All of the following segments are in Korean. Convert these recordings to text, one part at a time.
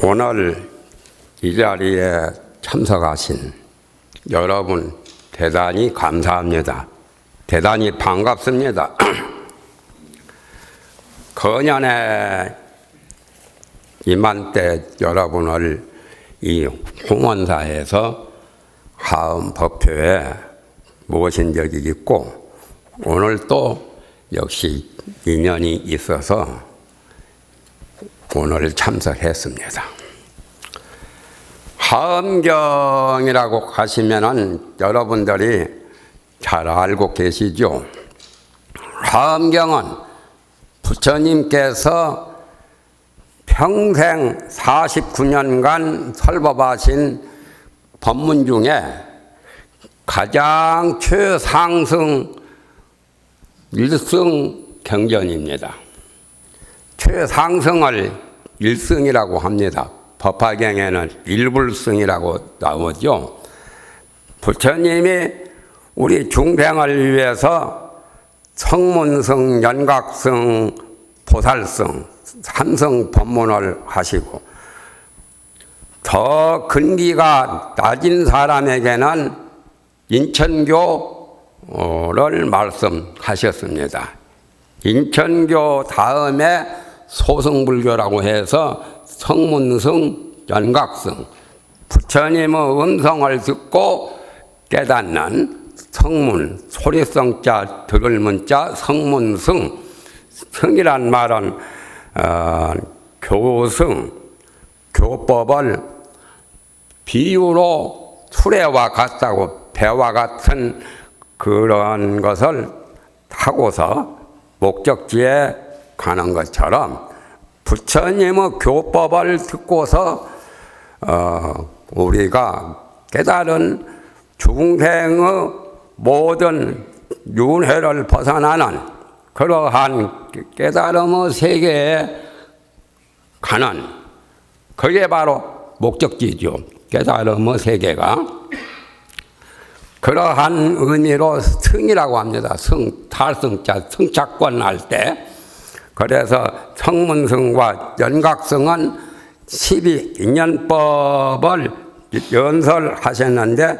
오늘 이 자리에 참석하신 여러분 대단히 감사합니다. 대단히 반갑습니다. 거년에 이맘때 여러분을 이 홍원사에서 하음 법표에 모신 적이 있고 오늘 또 역시 인연이 있어서 오늘 참석했습니다. 하음경이라고 하시면은 여러분들이 잘 알고 계시죠? 하음경은 부처님께서 평생 49년간 설법하신 법문 중에 가장 최상승 1승 경전입니다. 최상승을 1승이라고 합니다. 법화경에는 1불승이라고 나오죠. 부처님이 우리 중생을 위해서 성문승, 연각승, 보살승 3승 법문을 하시고 더 근기가 낮은 사람에게는 인천교를 말씀하셨습니다. 인천교 다음에 소승불교라고 해서 성문승, 연각승, 부처님의 음성을 듣고 깨닫는 성문, 소리성자, 들을 문자, 성문승, 승이란 말은 교승, 교법을 비유로 수레와 같다고 배와 같은 그런 것을 타고서 목적지에 가는 것처럼 부처님의 교법을 듣고서 우리가 깨달은 중생의 모든 윤회를 벗어나는 그러한 깨달음의 세계에 가는 그게 바로 목적지죠. 깨달음의 세계가 그러한 의미로 승이라고 합니다. 승, 탈승자, 승차권 할 때. 그래서 성문승과 연각승은 12인연법을 연설하셨는데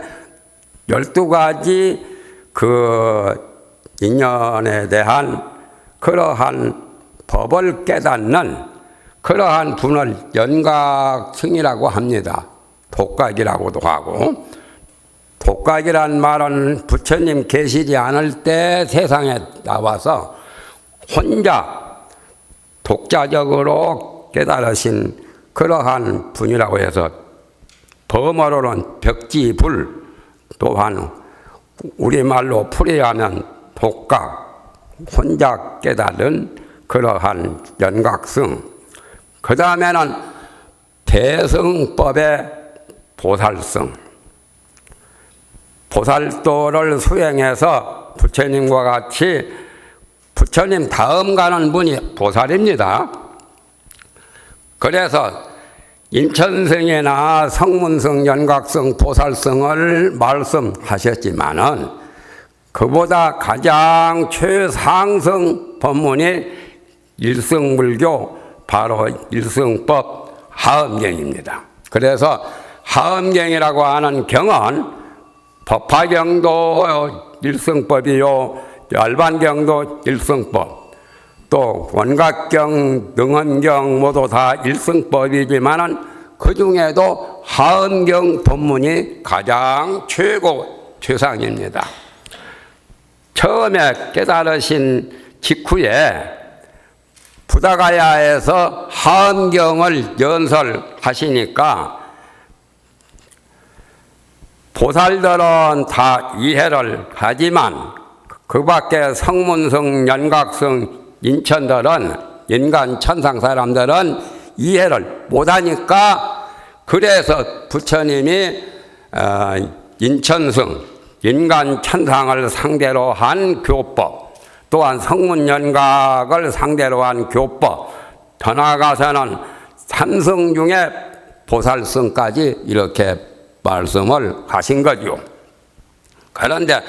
12가지 그 인연에 대한 그러한 법을 깨닫는 그러한 분을 연각승이라고 합니다. 독각이라고도 하고 독각이란 말은 부처님 계시지 않을 때 세상에 나와서 혼자 독자적으로 깨달으신 그러한 분이라고 해서 범어로는 벽지불 또한 우리말로 풀이하면 독각 혼자 깨달은 그러한 연각승 그 다음에는 대승법의 보살승 보살도를 수행해서 부처님과 같이 부처님 다음 가는 분이 보살입니다. 그래서 인천승이나 성문승, 연각승, 보살승을 말씀하셨지만은 그보다 가장 최상승 법문이 일승불교 바로 일승법 하음경입니다. 그래서 하음경이라고 하는 경은 법화경도 일승법이요 열반경도 일승법 또 원각경, 능언경 모두 다 일승법이지만은 그 중에도 하음경 법문이 가장 최상입니다. 처음에 깨달으신 직후에 부다가야에서 하음경을 연설하시니까 보살들은 다 이해를 하지만 그 밖에 성문승, 연각승, 인천들은 인간 천상 사람들은 이해를 못하니까 그래서 부처님이 인천승, 인간 천상을 상대로 한 교법 또한 성문연각을 상대로 한 교법 더 나아가서는 삼승 중에 보살성까지 이렇게 말씀을 하신 거죠. 그런데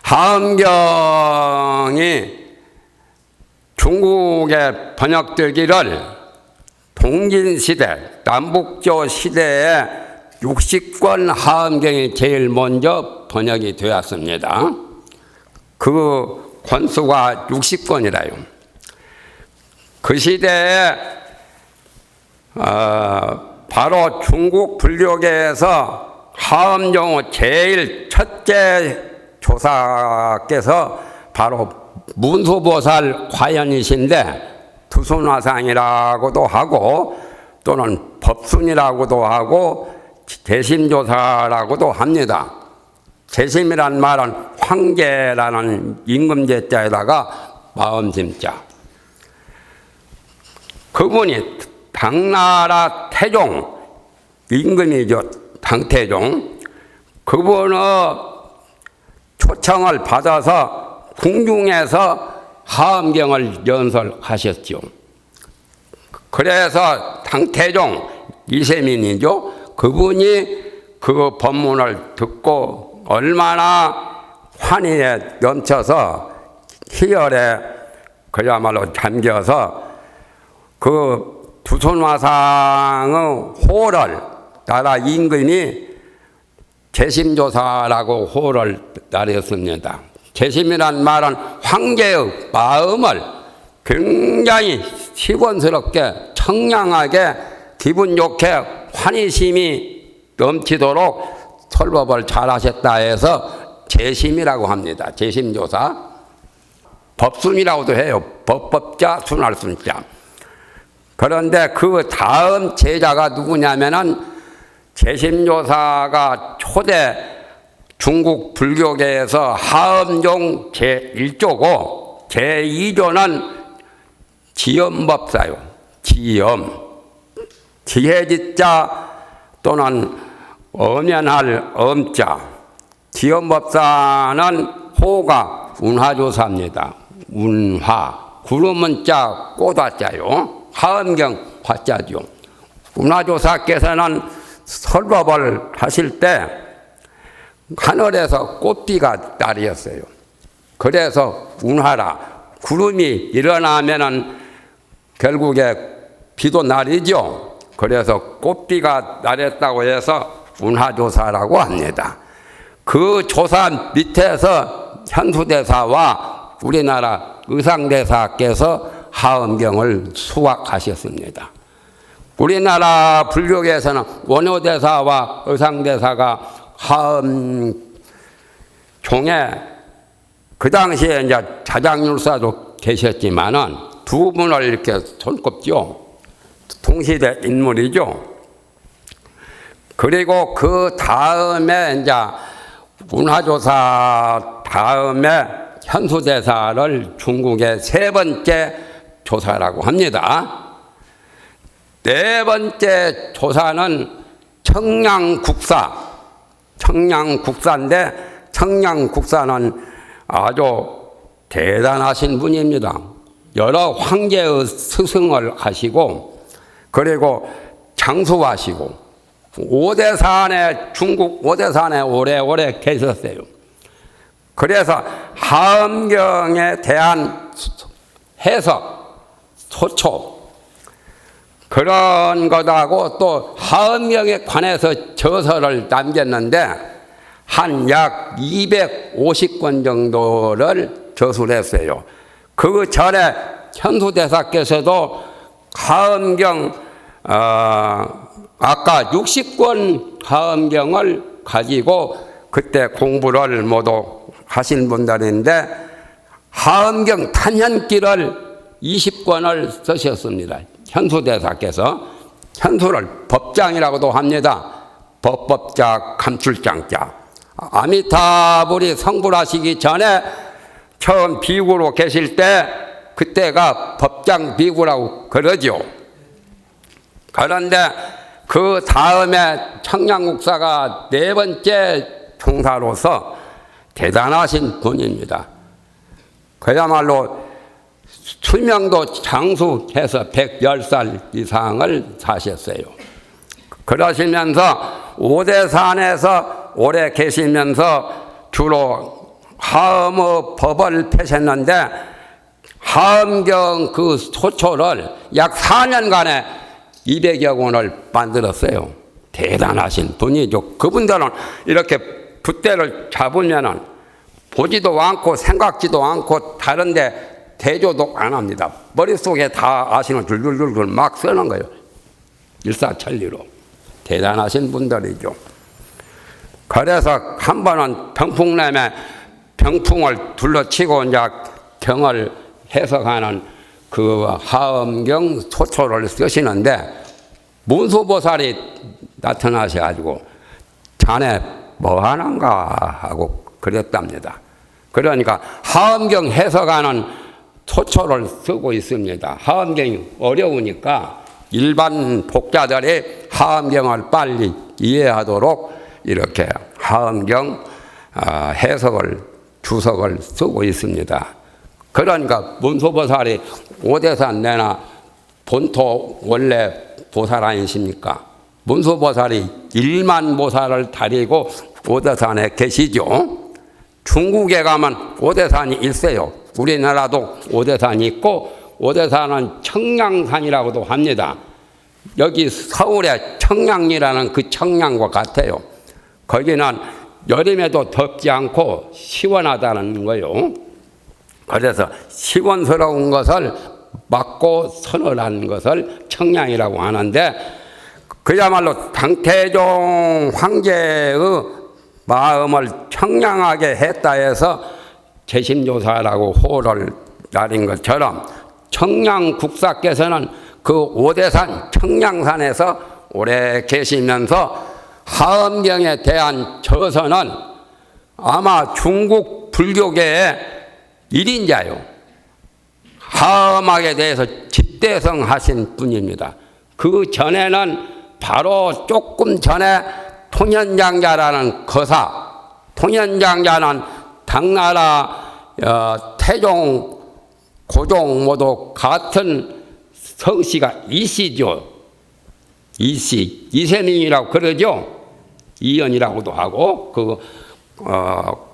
하엄경이 중국에 번역되기를 동진시대, 남북조 시대에 60권 하엄경이 제일 먼저 번역이 되었습니다. 그 권수가 60권이라요. 그 시대에 바로 중국 불교계에서 하엄경의 제일 첫째 조사께서 바로 문수보살 과연이신데 투순화상이라고도 하고 또는 법순이라고도 하고 재심조사라고도 합니다. 재심이란 말은 황제라는 임금제자에다가 마음심자. 그분이 당나라 태종 임금이죠. 당태종. 그분의 초청을 받아서 궁중에서 하엄경을 연설하셨죠. 그래서 당태종 이세민이죠. 그분이 그 법문을 듣고 얼마나 환희에 넘쳐서 희열에 그야말로 잠겨서 그 두손화상의 호를 나라 임금이 재심조사라고 호를 나렸습니다. 재심이란 말은 황제의 마음을 굉장히 시원스럽게 청량하게 기분 좋게 환희심이 넘치도록 설법을 잘하셨다 해서 재심이라고 합니다. 재심조사. 법순이라고도 해요. 법법자 순할순자. 그런데 그 다음 제자가 누구냐면은 재심조사가 초대 중국 불교계에서 하엄종 제1조고 제2조는 지엄법사요. 지엄. 지혜지자 또는 엄연할 엄자. 지엄법사는 호가 운화조사입니다. 운화. 구름은 자, 꼬다자요. 하엄경 화자죠. 운화조사께서는 설법을 하실 때 하늘에서 꽃비가 날이었어요. 그래서 운하라. 구름이 일어나면은 결국에 비도 날이죠. 그래서 꽃비가 날았다고 해서 운하조사라고 합니다. 그 조사 밑에서 현수대사와 우리나라 의상대사께서 하엄경을 수확하셨습니다. 우리나라 불교계에서는 원효대사와 의상대사가 하엄종에 그 당시에 이제 자장율사도 계셨지만은 두 분을 이렇게 손꼽죠. 동시대 인물이죠. 그리고 그 다음에 이제 운하조사 다음에 현수대사를 중국의 세 번째 조사라고 합니다. 네 번째 조사는 청량국사. 청량국사인데 청량국사는 아주 대단하신 분입니다. 여러 황제의 스승을 하시고 그리고 장수하시고 오대산에 중국 오대산에 오래오래 계셨어요. 그래서 하엄경에 대한 해석, 소초 그런 것하고 또 하엄경에 관해서 저서를 남겼는데 한 약 250권 정도를 저술을 했어요. 그 전에 현수대사께서도 하엄경 아까 60권 하엄경을 가지고 그때 공부를 모두 하신 분들인데 하엄경 탄현기를 20권을 쓰셨습니다. 현수대사께서 현수를 법장이라고도 합니다. 법법자 감출장자. 아미타불이 성불하시기 전에 처음 비구로 계실 때 그때가 법장 비구라고 그러죠. 그런데 그 다음에 청량국사가 네 번째 총사로서 대단하신 분입니다. 그야말로 수명도 장수해서 110살 이상을 사셨어요. 그러시면서 오대산에서 오래 계시면서 주로 하엄의 법을 펴셨는데 하엄경 그 소초를 약 4년간에 200여 권을 만들었어요. 대단하신 분이죠. 그분들은 이렇게 붓대를 잡으면은 보지도 않고 생각지도 않고 다른데 대조도 안 합니다. 머릿속에 다 아시는 줄줄줄줄 막 쓰는 거예요. 일사천리로. 대단하신 분들이죠. 그래서 한 번은 병풍남에 병풍을 둘러치고 이제 경을 해석하는 그 하엄경 소초를 쓰시는데 문수보살이 나타나셔가지고 자네 뭐 하는가 하고 그랬답니다. 그러니까 하엄경 해석하는 소초를 쓰고 있습니다. 하엄경이 어려우니까 일반 복자들이 하엄경을 빨리 이해하도록 이렇게 하엄경 해석을 주석을 쓰고 있습니다. 그러니까 문수보살이 오대산 내나 본토 원래 보살 아니십니까? 문수보살이 1만 보살을 다리고 오대산에 계시죠. 중국에 가면 오대산이 있어요. 우리나라도 오대산이 있고 오대산은 청량산이라고도 합니다. 여기 서울의 청량리라는 그 청량과 같아요. 거기는 여름에도 덥지 않고 시원하다는 거예요. 그래서 시원스러운 것을 맞고 서늘한 것을 청량이라고 하는데 그야말로 당태종 황제의 마음을 청량하게 했다 해서 재심조사라고 호를 날린 것처럼 청량국사께서는 그 오대산 청량산에서 오래 계시면서 하엄경에 대한 저서는 아마 중국 불교계의 1인자요. 하엄학에 대해서 집대성 하신 분입니다. 그 전에는 바로 조금 전에 통현장자라는 거사, 통현장자는 당나라 태종, 고종 모두 같은 성씨가 이씨죠. 이씨, 이세민이라고 그러죠. 이연이라고도 하고 그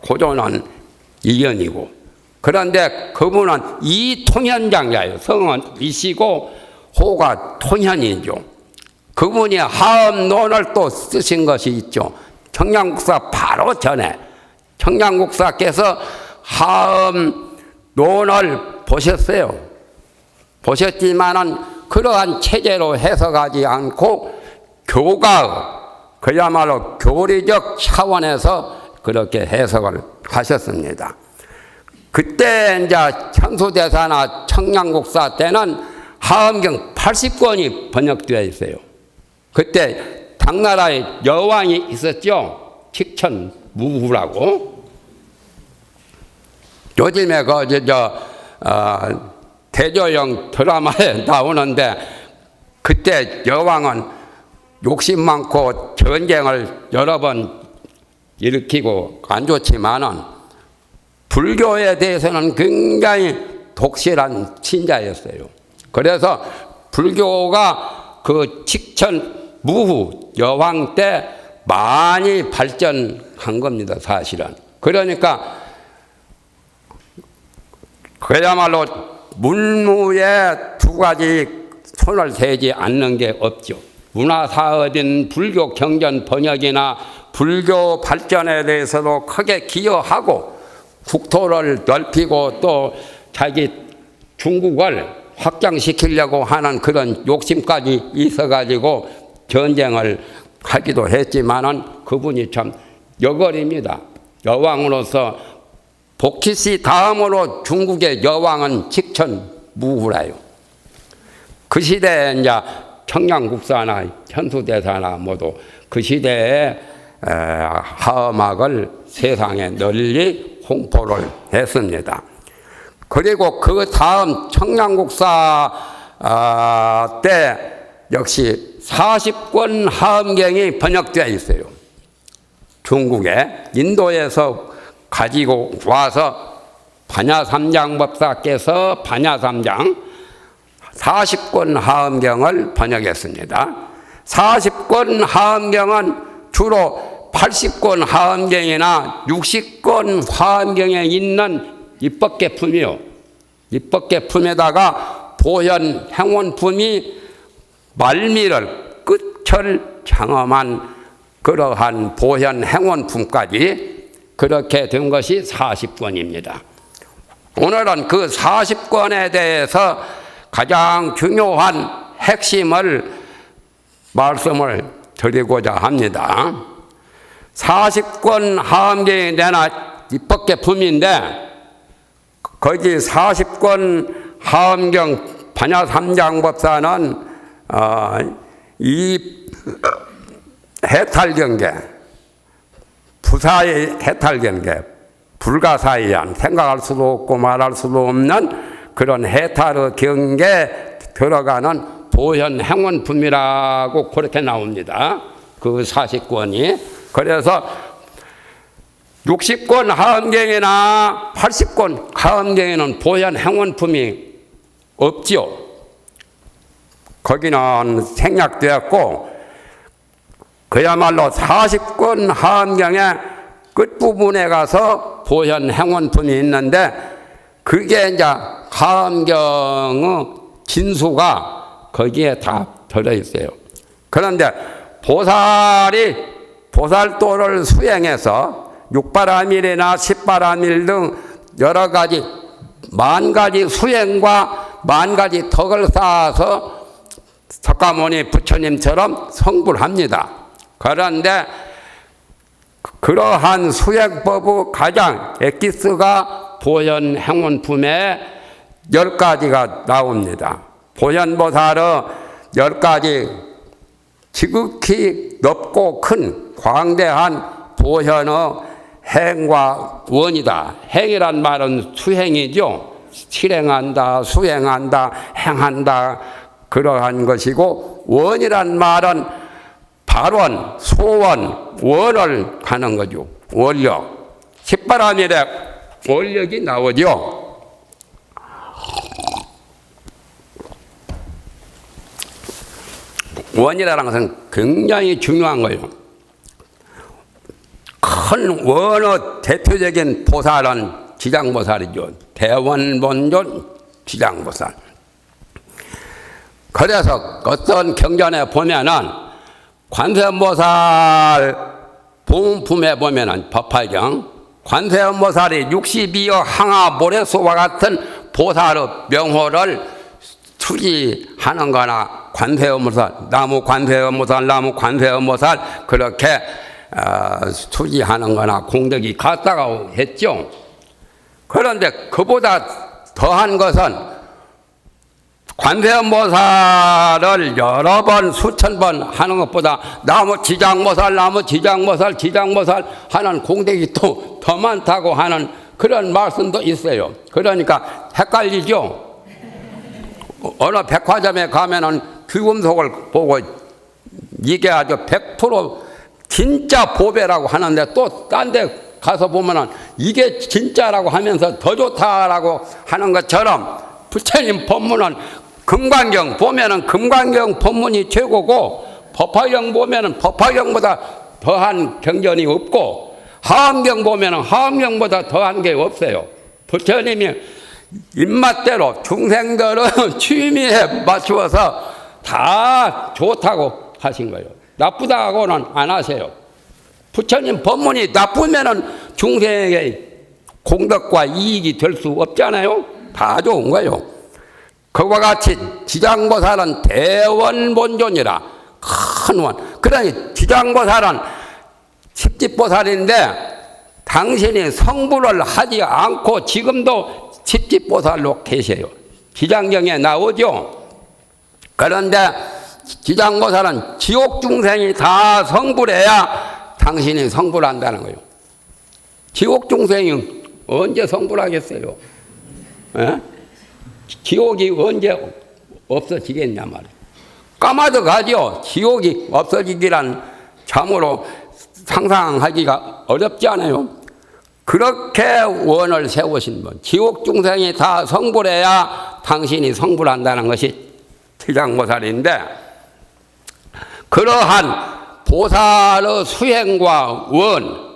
고종은 이연이고 그런데 그분은 이통현장자예요. 성은 이씨고 호가 통현이죠. 그분이 하엄론을 또 쓰신 것이 있죠. 청량국사 바로 전에 청량국사께서 하엄론을 보셨어요. 보셨지만은 그러한 체제로 해석하지 않고 교가의 그야말로 교리적 차원에서 그렇게 해석을 하셨습니다. 그때 이제 천수대사나 청량국사 때는 하엄경 80권이 번역되어 있어요. 그때 당나라에 여왕이 있었죠. 칙천무후라고. 요즘에 대조영 드라마에 나오는데 그때 여왕은 욕심 많고 전쟁을 여러 번 일으키고 안 좋지만은 불교에 대해서는 굉장히 독실한 신자였어요. 그래서 불교가 그 칙천무후 여왕 때 많이 발전한 겁니다, 사실은. 그러니까 그야말로 문무에 두 가지 손을 대지 않는 게 없죠. 문화사업인 불교 경전 번역이나 불교 발전에 대해서도 크게 기여하고 국토를 넓히고 또 자기 중국을 확장시키려고 하는 그런 욕심까지 있어가지고 전쟁을 하기도 했지만은 그분이 참 여걸입니다. 여왕으로서 복희씨 다음으로 중국의 여왕은 칙천무후라요. 그 시대에 이제 청량국사나 현수대사나 모두 그 시대에 하엄학을 세상에 널리 홍보를 했습니다. 그리고 그 다음 청량국사 때 역시 40권 하엄경이 번역되어 있어요. 중국에 인도에서 가지고 와서 반야삼장 법사께서 반야삼장 40권 하엄경을 번역했습니다. 40권 하엄경은 주로 80권 하엄경이나 60권 하엄경에 있는 입법계품이요. 입법계품에다가 보현 행원품이 말미를 끝을 장엄한 그러한 보현 행원품까지 그렇게 된 것이 40권입니다. 오늘은 그 40권에 대해서 가장 중요한 핵심을 말씀을 드리고자 합니다. 40권 하엄경이 내나 입법계품인데 거기 40권 하엄경 반야삼장법사는 이 해탈경계, 부사의 해탈경계, 불가사의한 생각할 수도 없고 말할 수도 없는 그런 해탈의 경계에 들어가는 보현 행원품이라고 그렇게 나옵니다. 그 40권이. 그래서 60권 하엄경이나 80권 하엄경에는 보현 행원품이 없지요. 거기는 생략되었고 그야말로 40권 하엄경의 끝부분에 가서 보현 행원품이 있는데 그게 이제 하엄경의 진수가 거기에 다 들어있어요. 그런데 보살이 보살도를 수행해서 6바라밀이나 10바라밀 등 여러 가지 만 가지 수행과 만 가지 덕을 쌓아서 석가모니 부처님처럼 성불합니다. 그런데 그러한 수행법의 가장 엑기스가 보현 행원품에 10가지가 나옵니다. 보현보살의 10가지 지극히 넓고 큰 광대한 보현의 행과 원이다. 행이란 말은 수행이죠. 실행한다, 수행한다, 행한다 그러한 것이고 원이란 말은 발원, 소원, 원을 가는 거죠. 원력. 10바라밀에 원력이 나오죠. 원이라는 것은 굉장히 중요한 거예요. 큰 원의 대표적인 보살은 지장보살이죠. 대원본존 지장보살. 그래서 어떤 경전에 보면은 관세음보살 보문품에 보면은 법화경 관세음보살이 62여 항아 모래소와 같은 보살의 명호를 투지하는 거나 관세음보살, 나무 관세음보살, 나무 관세음보살 그렇게 투지하는 거나 공덕이 같다고 했죠. 그런데 그보다 더한 것은 관세음보살을 여러 번 수천 번 하는 것보다 나무 지장보살 하는 공덕이 또 더 많다고 하는 그런 말씀도 있어요. 그러니까 헷갈리죠. 어느 백화점에 가면은 귀금속을 보고 이게 아주 100% 진짜 보배라고 하는데 또 딴 데 가서 보면은 이게 진짜라고 하면서 더 좋다라고 하는 것처럼 부처님 법문은 금강경 보면은 금강경 법문이 최고고 법화경 보면은 법화경보다 더한 경전이 없고 하엄경 보면은 하엄경보다 더한 게 없어요. 부처님이 입맛대로 중생들은 취미에 맞추어서 다 좋다고 하신 거예요. 나쁘다고는 안 하세요. 부처님 법문이 나쁘면은 중생에게 공덕과 이익이 될 수 없잖아요. 다 좋은 거예요. 그와 같이 지장보살은 대원본존이라 큰 원. 그러니 지장보살은 십지보살인데 당신이 성불을 하지 않고 지금도 십지보살로 계세요. 지장경에 나오죠. 그런데 지장보살은 지옥 중생이 다 성불해야 당신이 성불한다는 거예요. 지옥 중생이 언제 성불하겠어요? 에? 지옥이 언제 없어지겠냐 말이에요. 까마득 가죠. 지옥이 없어지기란 참으로 상상하기가 어렵지 않아요. 그렇게 원을 세우신 분, 지옥 중생이 다 성불해야 당신이 성불한다는 것이 지장보살인데 그러한 보살의 수행과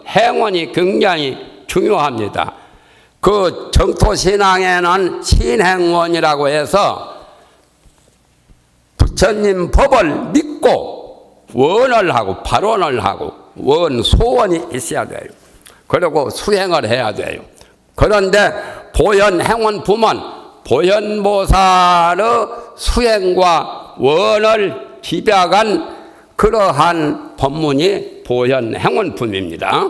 행원이 굉장히 중요합니다. 그 정토신앙에는 신행원이라고 해서 부처님 법을 믿고 원을 하고 발언을 하고 소원이 있어야 돼요. 그리고 수행을 해야 돼요. 그런데 보현행원 부문 보현보살의 수행과 원을 집약한 그러한 법문이 보현행원품입니다.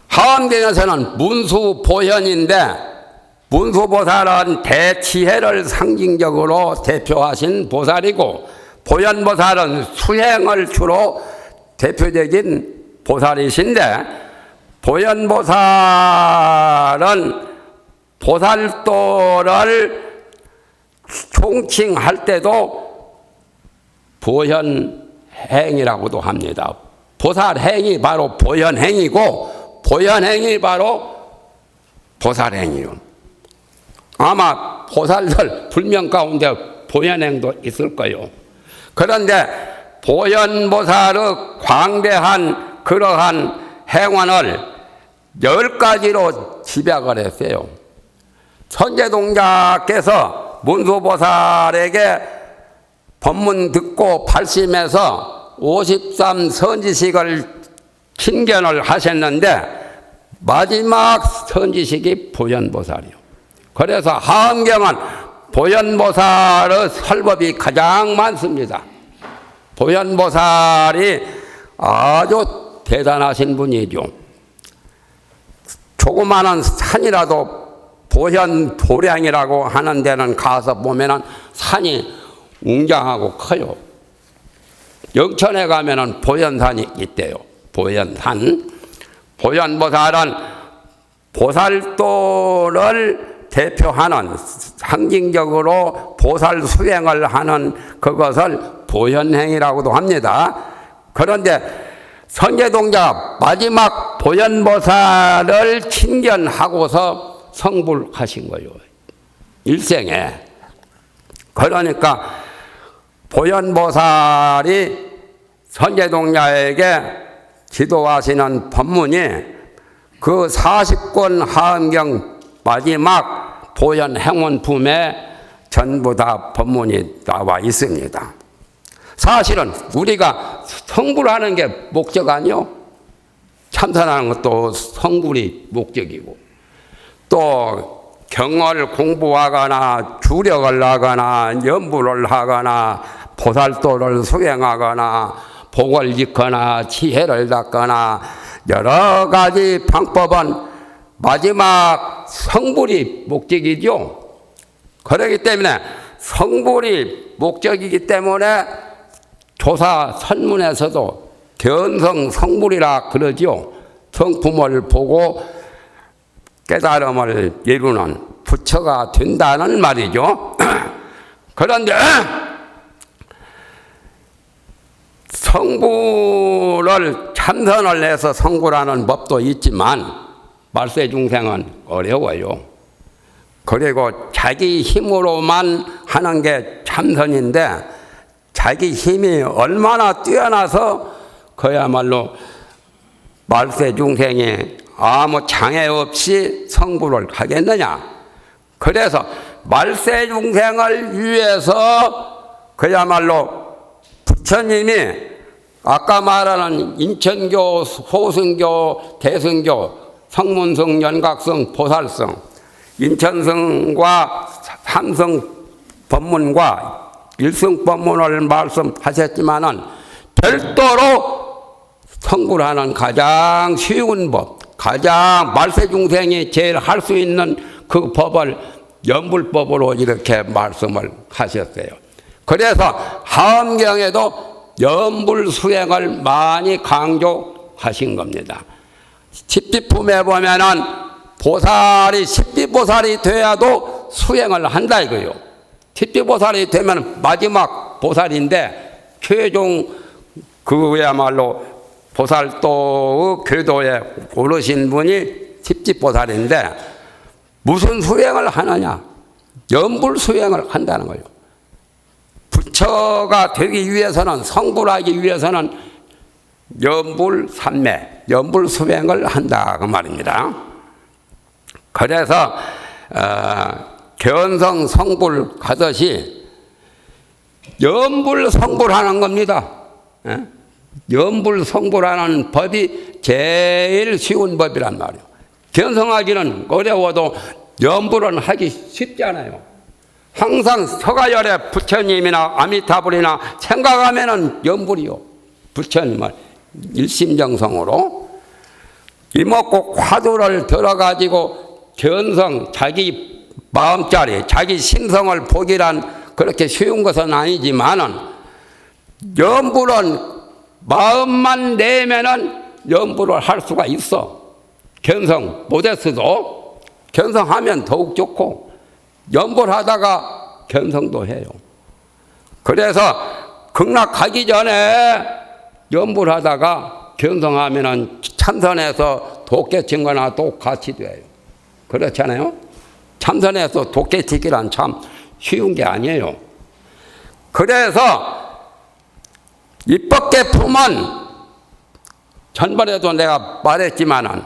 하엄경에서는 문수보현인데 문수보살은 대치해를 상징적으로 대표하신 보살이고 보현보살은 수행을 주로 대표적인 보살이신데 보현보살은 보살도를 총칭할 때도 보현행이라고도 합니다. 보살행이 바로 보현행이고 보현행이 바로 보살행이요. 아마 보살들 불명 가운데 보현행도 있을 거예요. 그런데 보현보살의 광대한 그러한 행원을 10가지로 집약을 했어요. 천재동자께서 문수보살에게 법문 듣고 발심해서 53선지식을 친견을 하셨는데 마지막 선지식이 보현보살이요. 그래서 하엄경은 보현보살의 설법이 가장 많습니다. 보현보살이 아주 대단하신 분이죠. 조그마한 산이라도 보현도량이라고 하는 데는 가서 보면은 산이 웅장하고 커요. 영천에 가면은 보현산이 있대요. 보현산. 보현보살은 보살도를 대표하는 상징적으로 보살 수행을 하는 그것을 보현행이라고도 합니다. 그런데 선제동자 마지막 보현보살을 친견하고서 성불하신 거예요. 일생에. 그러니까 보현보살이 선제동자에게 지도하시는 법문이 그 40권 하엄경 마지막 보현행원품에 전부 다 법문이 나와 있습니다. 사실은 우리가 성불하는 게 목적 아니요? 참선하는 것도 성불이 목적이고 또 경을 공부하거나 주력을 하거나 연부를 하거나 보살도를 수행하거나 복을 짓거나 지혜를 닦거나 여러 가지 방법은 마지막 성불이 목적이죠. 그렇기 때문에 성불이 목적이기 때문에 조사 선문에서도 견성 성불이라 그러죠. 성품을 보고 깨달음을 이루는 부처가 된다는 말이죠. 그런데 성불을 참선을 해서 성불하는 법도 있지만 말세중생은 어려워요. 그리고 자기 힘으로만 하는 게 참선인데 자기 힘이 얼마나 뛰어나서 그야말로 말세중생이 아무 장애 없이 성불을 하겠느냐. 그래서 말세중생을 위해서 그야말로 부처님이 아까 말하는 인천교, 호승교, 대승교, 성문성, 연각성, 보살성, 인천성과 삼성 법문과 일성 법문을 말씀하셨지만은 별도로 성불하는 가장 쉬운 법, 가장 말세중생이 제일 할 수 있는 그 법을 연불법으로 이렇게 말씀을 하셨어요. 그래서 하엄경에도 연불 수행을 많이 강조하신 겁니다. 십비품에 보면은 보살이 십비보살이 돼야도 수행을 한다 이거요. 십비보살이 되면 마지막 보살인데 최종 그야말로 보살도의 궤도에 오르신 분이 십지보살인데 무슨 수행을 하느냐? 연불 수행을 한다는 거예요. 부처가 되기 위해서는, 성불하기 위해서는 염불삼매, 염불수행을 한다 그 말입니다. 그래서 견성 성불 가듯이 염불성불하는 겁니다. 염불성불하는 법이 제일 쉬운 법이란 말이에요. 견성하기는 어려워도 염불은 하기 쉽잖아요. 항상 서가열에 부처님이나 아미타불이나 생각하면은 염불이요. 부처님을 일심정성으로 이목구 화두를 들어가지고 견성, 자기 마음자리, 자기 심성을 보기란 그렇게 쉬운 것은 아니지만은 염불은 마음만 내면은 염불을 할 수가 있어. 견성 못했어도 견성하면 더욱 좋고 염불하다가 견성도 해요. 그래서 극락하기 전에 염불하다가 견성하면은 참선해서 도깨친 거나 똑같이 돼요. 그렇잖아요? 참선해서 도깨치기란 참 쉬운 게 아니에요. 그래서 입법계품은 전번에도 내가 말했지만은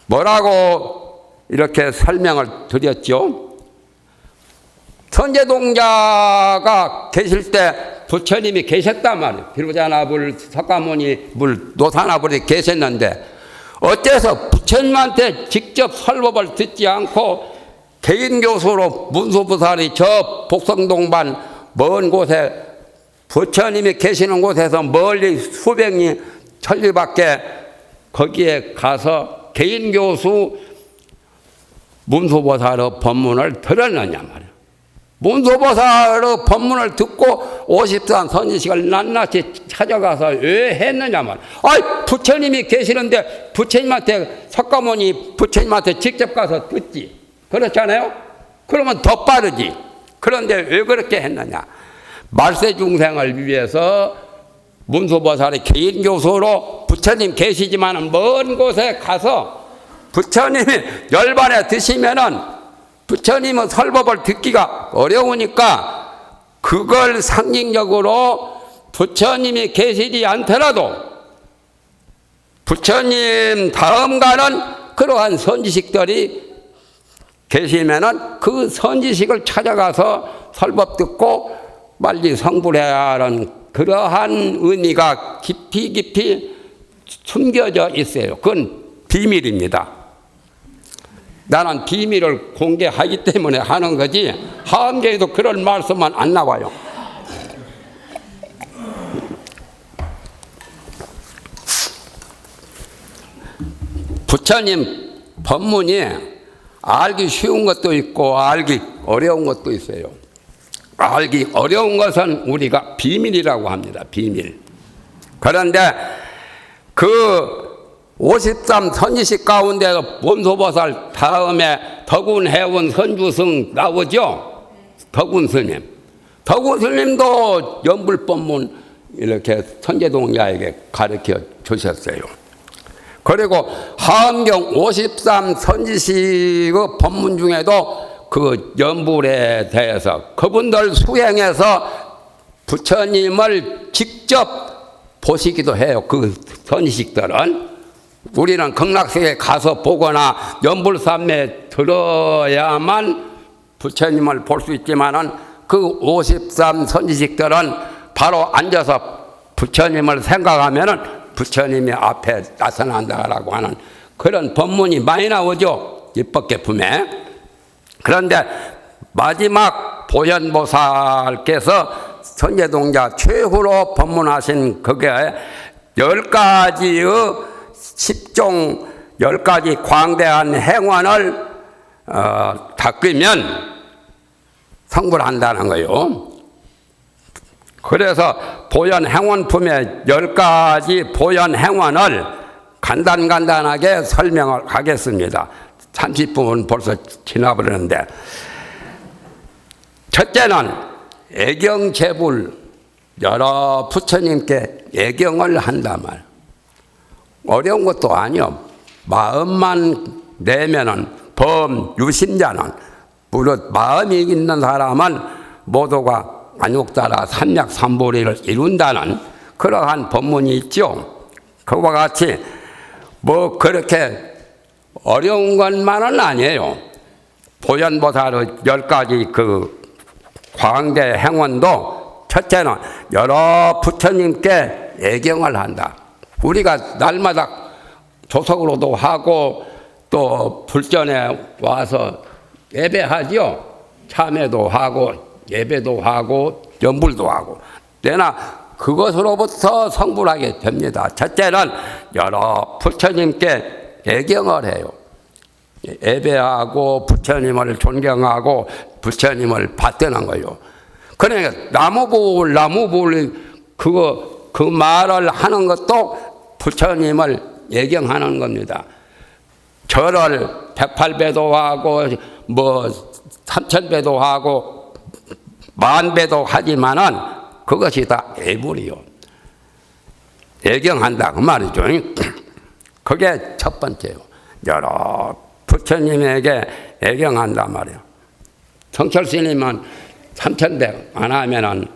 뭐라고 이렇게 설명을 드렸죠? 선제동자가 계실 때 부처님이 계셨단 말이에요. 비로자나불, 석가모니불, 노사나불이 계셨는데 어째서 부처님한테 직접 설법을 듣지 않고 개인 교수로 문수보살이 저 복성동반 먼 곳에 부처님이 계시는 곳에서 멀리 수백리 천리 밖에 거기에 가서 개인 교수 문수보살의 법문을 들었느냐 말이에요. 문수보살의 법문을 듣고 50산 선지식을 낱낱이 찾아가서 왜 했느냐 말이에요. 아이, 부처님이 계시는데 부처님한테, 석가모니 부처님한테 직접 가서 듣지. 그렇잖아요? 그러면 더 빠르지. 그런데 왜 그렇게 했느냐. 말세 중생을 위해서 문수보살이 개인 교수로 부처님 계시지만 먼 곳에 가서 부처님이 열반에 드시면은 부처님의 설법을 듣기가 어려우니까 그걸 상징적으로 부처님이 계시지 않더라도 부처님 다음 가는 그러한 선지식들이 계시면은 그 선지식을 찾아가서 설법 듣고 빨리 성불해야 하는 그러한 의미가 깊이 숨겨져 있어요. 그건 비밀입니다. 나는 비밀을 공개하기 때문에 하는 거지 하암계에도 그런 말씀만 안 나와요. 부처님 법문이 알기 쉬운 것도 있고 알기 어려운 것도 있어요. 알기 어려운 것은 우리가 비밀이라고 합니다. 비밀. 그런데 그 53 선지식 가운데서 문수보살 다음에 덕운해운 선주승 나오죠. 덕운 스님. 덕운 스님도 연불법문 이렇게 선제동자에게 가르쳐 주셨어요. 그리고 하암경 53 선지식의 법문 중에도 그 연불에 대해서 그분들 수행해서 부처님을 직접 보시기도 해요. 그 선지식들은. 우리는 극락세계에 가서 보거나 연불삼매에 들어야만 부처님을 볼 수 있지만은 그 53 선지식들은 바로 앉아서 부처님을 생각하면은 부처님이 앞에 나타난다라고 하는 그런 법문이 많이 나오죠. 입법계품에. 그런데 마지막 보현보살께서 선제동자 최후로 법문하신 그게 10가지의 10종 10가지 광대한 행원을 닦으면 성불한다는 거예요. 그래서 보현행원품의 10가지 보현행원을 간단하게 설명을 하겠습니다. 30분은 벌써 지나버렸는데, 첫째는 애경제불, 여러 부처님께 애경을 한단 말. 어려운 것도 아니요. 마음만 내면은 범유심자는 무릇 마음이 있는 사람은 모두가 안욕자라 삼약삼보리를 이룬다는 그러한 법문이 있죠. 그와 같이 뭐 그렇게 어려운 것만은 아니에요. 보현보살의 10가지 그 광대 행원도 첫째는 여러 부처님께 애경을 한다. 우리가 날마다 조석으로도 하고 또 불전에 와서 예배하지요. 참회도 하고 예배도 하고 연불도 하고. 내나 그것으로부터 성불하게 됩니다. 첫째는 여러 부처님께 애경을 해요. 예배하고 부처님을 존경하고 부처님을 받드는 거예요. 그러니까 나무불 그 말을 하는 것도 부처님을 예경하는 겁니다. 절을 108배도 하고 뭐 3000배도 하고 10,000배도 하지만은 그것이 다 애불이요. 예경한다 그 말이죠. 그게 첫 번째요. 여러 부처님에게 애경한단 말이에요. 성철스님은 3000배 안 하면은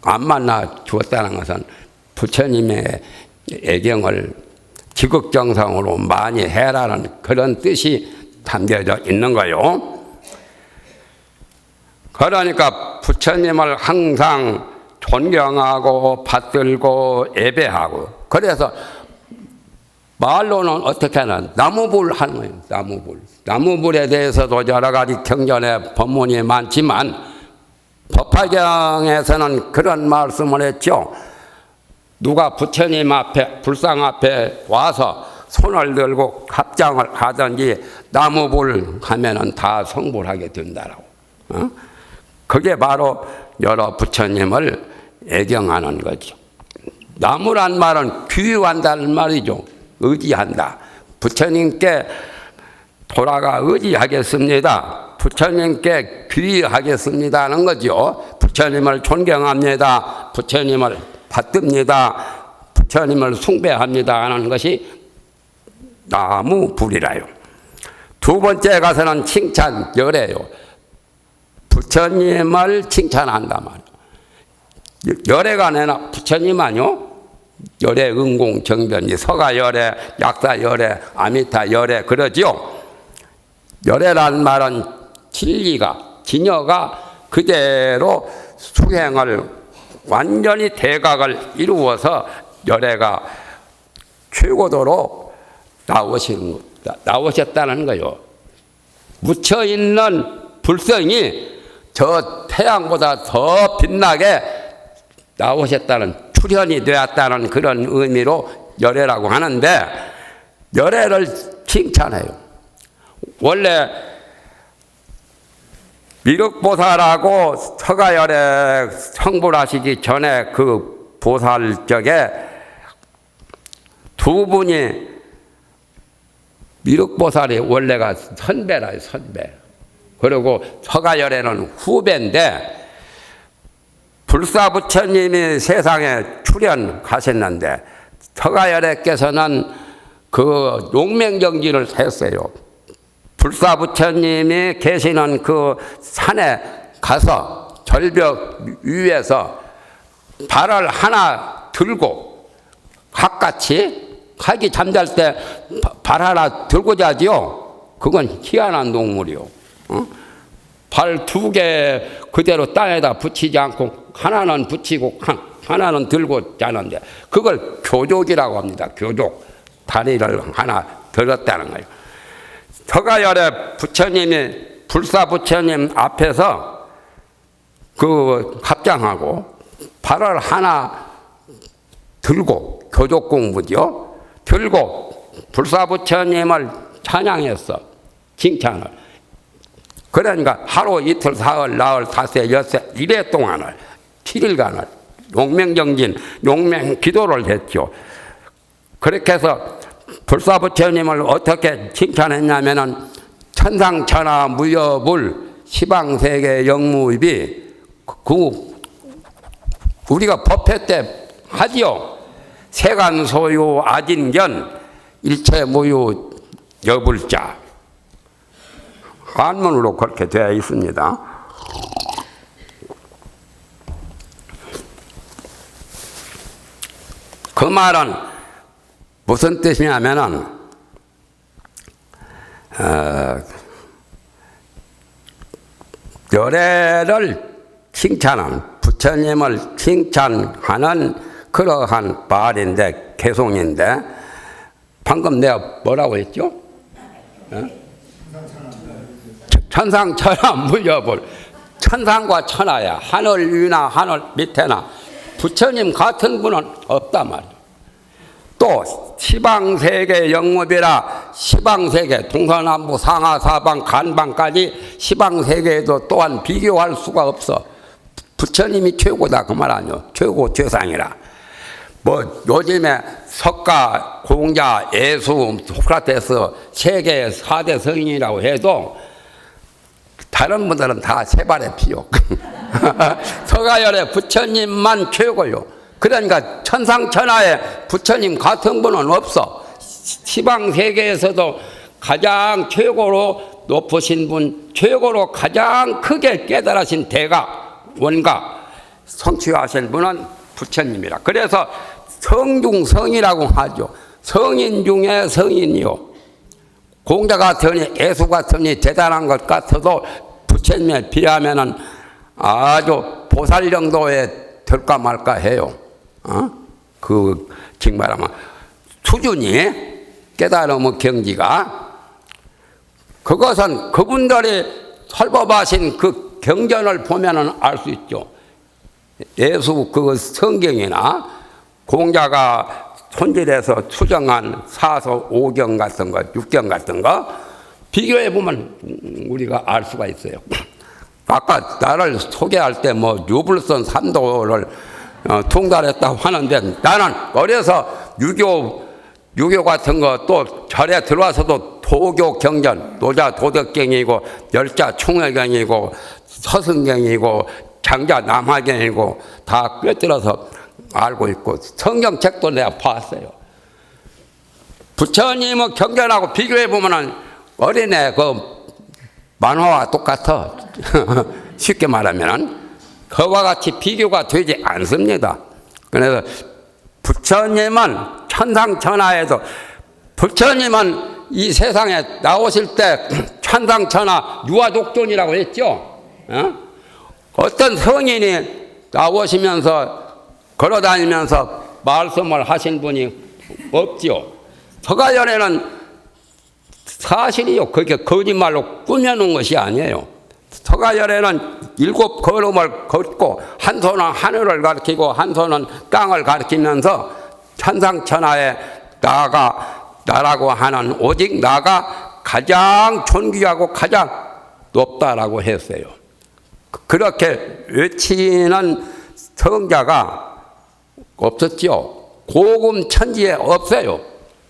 안 만나 주었다는 것은 부처님의 애경을 지극정성으로 많이 해라는 그런 뜻이 담겨져 있는 거요. 그러니까 부처님을 항상 존경하고 받들고 예배하고, 그래서 말로는 어떻게 하나 나무불 하는 거예요. 나무불에 대해서도 여러 가지 경전의 법문이 많지만 법화경에서는 그런 말씀을 했죠. 누가 부처님 앞에 불상 앞에 와서 손을 들고 합장을 하든지 나무불 하면은 다 성불하게 된다라고. 그게 바로 여러 부처님을 애경하는 거죠. 나무란 말은 귀의한다는 말이죠. 의지한다. 부처님께 돌아가 의지하겠습니다. 부처님께 귀의하겠습니다 하는 거죠. 부처님을 존경합니다. 부처님을 받듭니다. 부처님을 숭배합니다 하는 것이 나무불이라요. 두 번째 가서는 칭찬열애요. 부처님을 칭찬한단 말이에요. 열애가 내나 부처님 아니요? 열애, 응공, 정변이, 서가열애, 약사열애, 아미타열애 그러지요. 열애란 말은 진리가, 진여가 그대로 수행을 완전히 대각을 이루어서 열애가 최고도로 나오셨다는 거요. 묻혀있는 불성이 저 태양보다 더 빛나게 나오셨다는, 출현이 되었다는 그런 의미로 열애라고 하는데, 열애를 칭찬해요. 원래 미륵보살하고 서가열애 성불하시기 전에 그 보살적에 두 분이, 미륵보살이 원래가 선배라요, 선배. 그리고 서가열애는 후배인데, 불사부처님이 세상에 출현하셨는데 서가열애께서는 그 용맹정진을 했어요. 불사부처님이 계시는 그 산에 가서 절벽 위에서 발을 하나 들고, 갓같이 가기 잠잘 때 발 하나 들고 자지요. 그건 희한한 동물이요. 발 2개 그대로 땅에다 붙이지 않고 하나는 붙이고 하나는 들고 자는데 그걸 교족이라고 합니다. 교족. 다리를 하나 들었다는 거예요. 서가열애 부처님이 불사부처님 앞에서 그 합장하고 발을 하나 들고, 교족 공부죠. 들고 불사부처님을 찬양했어. 칭찬을. 그러니까 하루, 이틀, 사흘, 나흘, 닷새, 엿새 이래 동안을 7일간을 용맹정진, 용맹 기도를 했죠. 그렇게 해서 불사부처님을 어떻게 칭찬했냐면은 천상천하 무여불 시방세계 영무입이 우리가 법회 때 하지요. 세간소유 아진견 일체무유 여불자. 한문으로 그렇게 되어 있습니다. 그 말은 무슨 뜻이냐면은 열애를 칭찬하는, 부처님을 칭찬하는 그러한 말인데, 개송인데, 방금 내가 뭐라고 했죠? 천상천하 물려볼, 천상과 천하야, 하늘 위나 하늘 밑에나 부처님 같은 분은 없단 말이야. 또 시방세계 영무비라, 시방세계 동서남북 상하사방 간방까지 시방세계에도 또한 비교할 수가 없어. 부처님이 최고다 그 말 아니요. 최고 최상이라. 뭐 요즘에 석가, 공자, 예수, 소크라테스 세계 4대 성인이라고 해도 다른 분들은 다 세발의 피요. 서가열의 부처님만 최고요. 그러니까 천상천하에 부처님 같은 분은 없어. 시방세계에서도 가장 최고로 높으신 분, 최고로 가장 크게 깨달으신 대가, 원가, 성취하신 분은 부처님이라. 그래서 성중성이라고 하죠. 성인 중에 성인이요. 공자 같으니, 예수 같으니 대단한 것 같아도 부처님에 비하면은 아주 보살 정도에 될까 말까 해요. 정말하면 수준이, 깨달음의 경지가, 그것은 그분들이 설법하신 그 경전을 보면은 알 수 있죠. 예수 그 성경이나 공자가 손질해서 수정한 사서 5경 같은 거, 6경 같은 거 비교해 보면 우리가 알 수가 있어요. 아까 나를 소개할 때 뭐 유불선 삼도를 통달했다고 하는데, 나는 어려서 유교 같은 거 또 절에 들어와서도 도교 경전, 노자 도덕경이고 열자 충혈경이고 서승경이고 장자 남화경이고 다 꿰뚫어서 알고 있고 성경책도 내가 봤어요. 부처님의 경전하고 비교해 보면은 어린애 그 만화와 똑같아. 쉽게 말하면은 그와 같이 비교가 되지 않습니다. 그래서 부처님은 천상천하에도, 부처님은 이 세상에 나오실 때 천상천하 유아독존이라고 했죠. 어떤 성인이 나오시면서 걸어다니면서 말씀을 하신 분이 없지요. 서가열에는 사실이요. 그게 거짓말로 꾸며놓은 것이 아니에요. 서가열에는 7 걸음을 걷고 한 손은 하늘을 가리키고 한 손은 땅을 가리키면서 천상천하에 나라고 하는 오직 나가 가장 존귀하고 가장 높다라고 했어요. 그렇게 외치는 성자가 없었죠. 고금 천지에 없어요.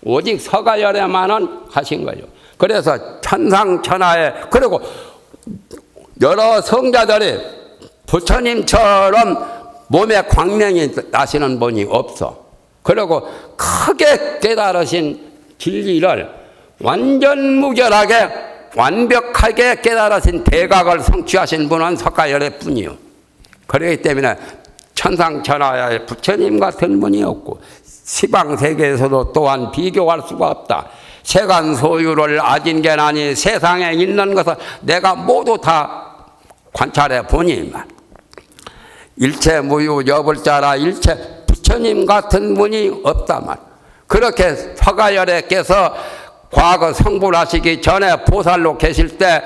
오직 서가열에만은 하신 거예요. 그래서 천상천하에, 그리고 여러 성자들이 부처님처럼 몸에 광명이 나시는 분이 없어. 그리고 크게 깨달으신 진리를 완전 무결하게 완벽하게 깨달으신 대각을 성취하신 분은 석가열의 뿐이요. 그렇기 때문에 천상천하에 부처님 같은 분이 없고 시방세계에서도 또한 비교할 수가 없다. 세간 소유를 아진 게나니 세상에 있는 것을 내가 모두 다 관찰해 보니 일체 무유 여불자라, 일체 부처님 같은 분이 없다 말. 그렇게 서가열애께서 과거 성불하시기 전에 보살로 계실 때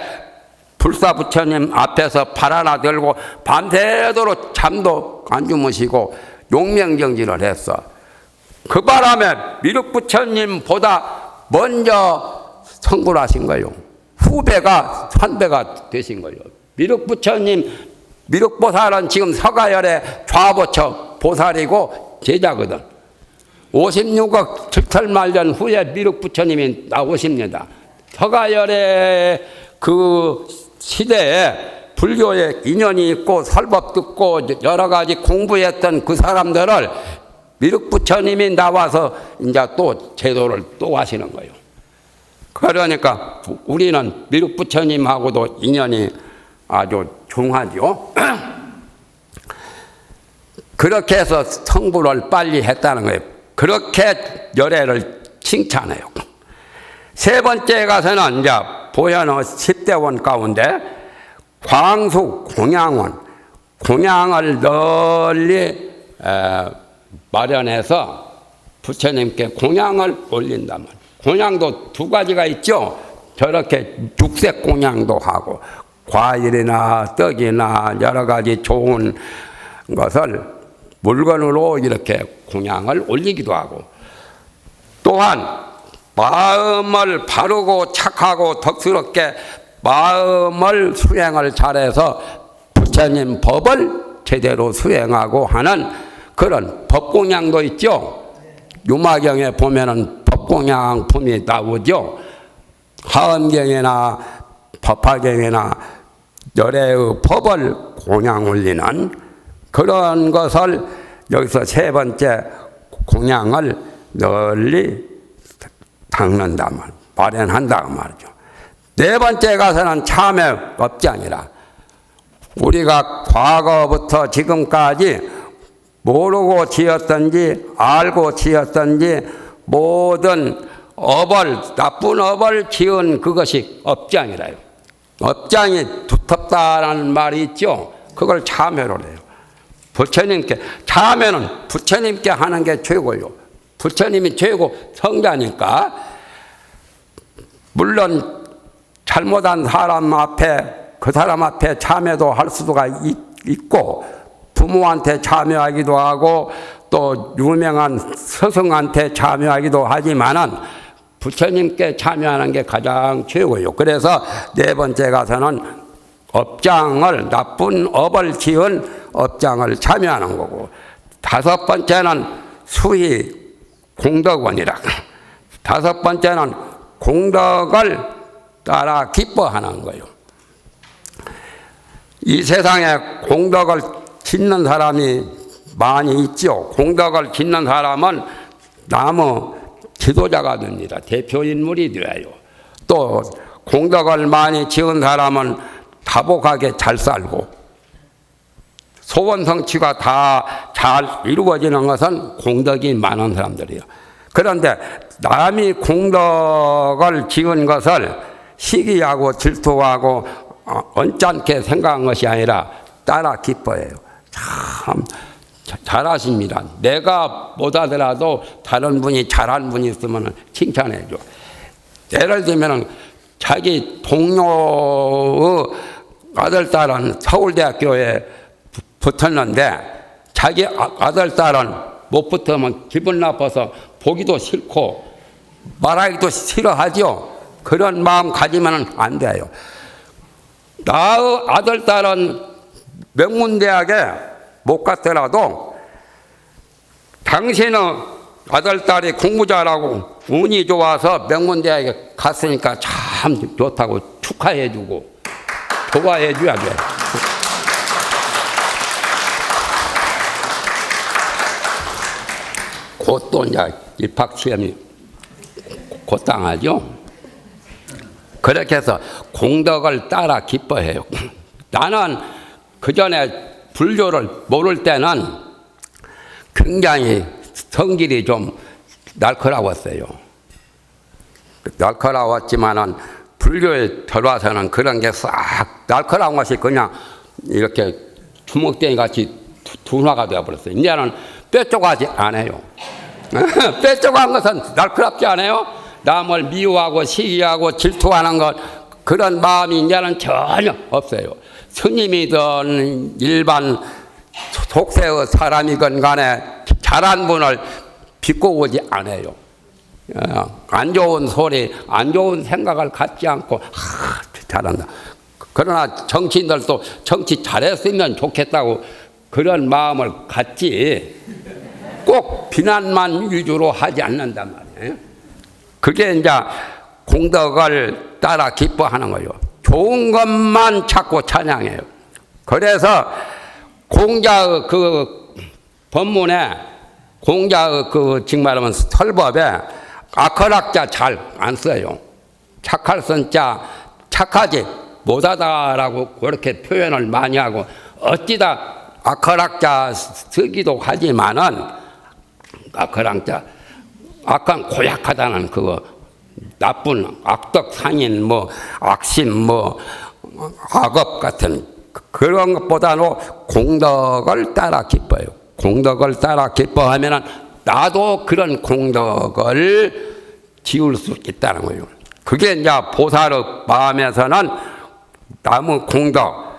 불사 부처님 앞에서 발 하나 들고 밤새도록 잠도 안 주무시고 용명정진을 했어. 그 바람에 미륵 부처님보다 먼저 성불하신 거예요. 후배가 선배가 되신 거예요. 미륵 부처님, 미륵 보살은 지금 서가열의 좌보처 보살이고 제자거든. 56억 7천만년 후에 미륵 부처님이 나오십니다. 서가열의 그 시대에 불교에 인연이 있고 설법 듣고 여러 가지 공부했던 그 사람들을 미륵 부처님이 나와서 이제 또 제도를 또 하시는 거예요. 그러니까 우리는 미륵 부처님하고도 인연이 아주 중하죠. 그렇게 해서 성불을 빨리 했다는 거예요. 그렇게 열애를 칭찬해요. 세 번째 가서는 이제 보현의 10대원 가운데 광수 공양원, 공양을 널리 마련해서 부처님께 공양을 올린다면, 공양도 두 가지가 있죠. 저렇게 육색 공양도 하고 과일이나 떡이나 여러 가지 좋은 것을 물건으로 이렇게 공양을 올리기도 하고, 또한 마음을 바르고 착하고 덕스럽게 마음을 수행을 잘해서 부처님 법을 제대로 수행하고 하는 그런 법공양도 있죠. 유마경에 보면은 법공양품이 나오죠. 하엄경이나 법화경이나 열애의 법을 공양 올리는 그런 것을 여기서 세 번째 공양을 널리 닦는다면 마련한다 말이죠. 네 번째 가서는 참회 업장이라, 우리가 과거부터 지금까지 모르고 지었든지 알고 지었든지 모든 업을, 나쁜 업을 지은 그것이 업장이라요. 업장이 두텁다라는 말이 있죠. 그걸 참회로 해요. 부처님께, 참회는 부처님께 하는 게 최고요. 부처님이 최고 성자니까. 물론 잘못한 사람 앞에, 그 사람 앞에 참회도 할 수가 있고, 부모한테 참여하기도 하고 또 유명한 스승한테 참여하기도 하지만은 부처님께 참여하는 게 가장 최고예요. 그래서 네 번째 가서는 업장을, 나쁜 업을 지은 업장을 참여하는 거고, 다섯 번째는 수희 공덕원이라, 다섯 번째는 공덕을 따라 기뻐하는 거예요. 이 세상에 공덕을 짓는 사람이 많이 있죠. 공덕을 짓는 사람은 나무 지도자가 됩니다. 대표 인물이 되어요. 또 공덕을 많이 지은 사람은 다복하게 잘 살고, 소원 성취가 다 잘 이루어지는 것은 공덕이 많은 사람들이에요. 그런데 남이 공덕을 지은 것을 시기하고 질투하고 언짢게 생각한 것이 아니라 따라 기뻐해요. 참 잘하십니다. 내가 못하더라도 다른 분이 잘한 분이 있으면 칭찬해 줘. 예를 들면 자기 동료의 아들, 딸은 서울대학교에 붙었는데 자기 아들, 딸은 못 붙으면 기분 나빠서 보기도 싫고 말하기도 싫어하죠. 그런 마음 가지면 안 돼요. 나의 아들, 딸은 명문대학에 못 갔더라도 당신의 아들, 딸이 공부 잘하고 운이 좋아서 명문대학에 갔으니까 참 좋다고 축하해주고 좋아해줘야 돼. 그것도 이제 입학시험이 곧 당하죠. 그렇게 해서 공덕을 따라 기뻐해요. 나는 그 전에 불교를 모를 때는 굉장히 성질이 좀 날카로웠어요. 날카로웠지만은 불교에 들어와서는 그런 게 싹 날카로운 것이 그냥 이렇게 주먹대기 같이 둔화가 되어버렸어요. 이제는 뼈조가지 않아요. 뼈조가한 것은 날카롭지 않아요. 남을 미워하고 시기하고 질투하는 것, 그런 마음이 이제는 전혀 없어요. 스님이든 일반 속세의 사람이건 간에 잘한 분을 비꼬 오지 않아요. 안 좋은 소리, 안 좋은 생각을 갖지 않고 잘한다. 그러나 정치인들도 정치 잘했으면 좋겠다고 그런 마음을 갖지 꼭 비난만 위주로 하지 않는단 말이에요. 그게 이제 공덕을 따라 기뻐하는 거예요. 좋은 것만 찾고 찬양해요. 그래서 공자의 그 법문에, 공자의 그 지금 말하면 설법에 악헌학자 잘 안 써요. 착할 선자, 착하지 못하다라고 그렇게 표현을 많이 하고, 어찌다 악헌학자 쓰기도 하지만은 그랑자 악한 고약하다는 그거 나쁜 악덕 상인 뭐 악심 뭐 악업 같은 그런 것보다는 공덕을 따라 기뻐요. 공덕을 따라 기뻐하면은 나도 그런 공덕을 지을 수 있다는 거예요. 그게 이제 보살의 마음에서는 남의 공덕,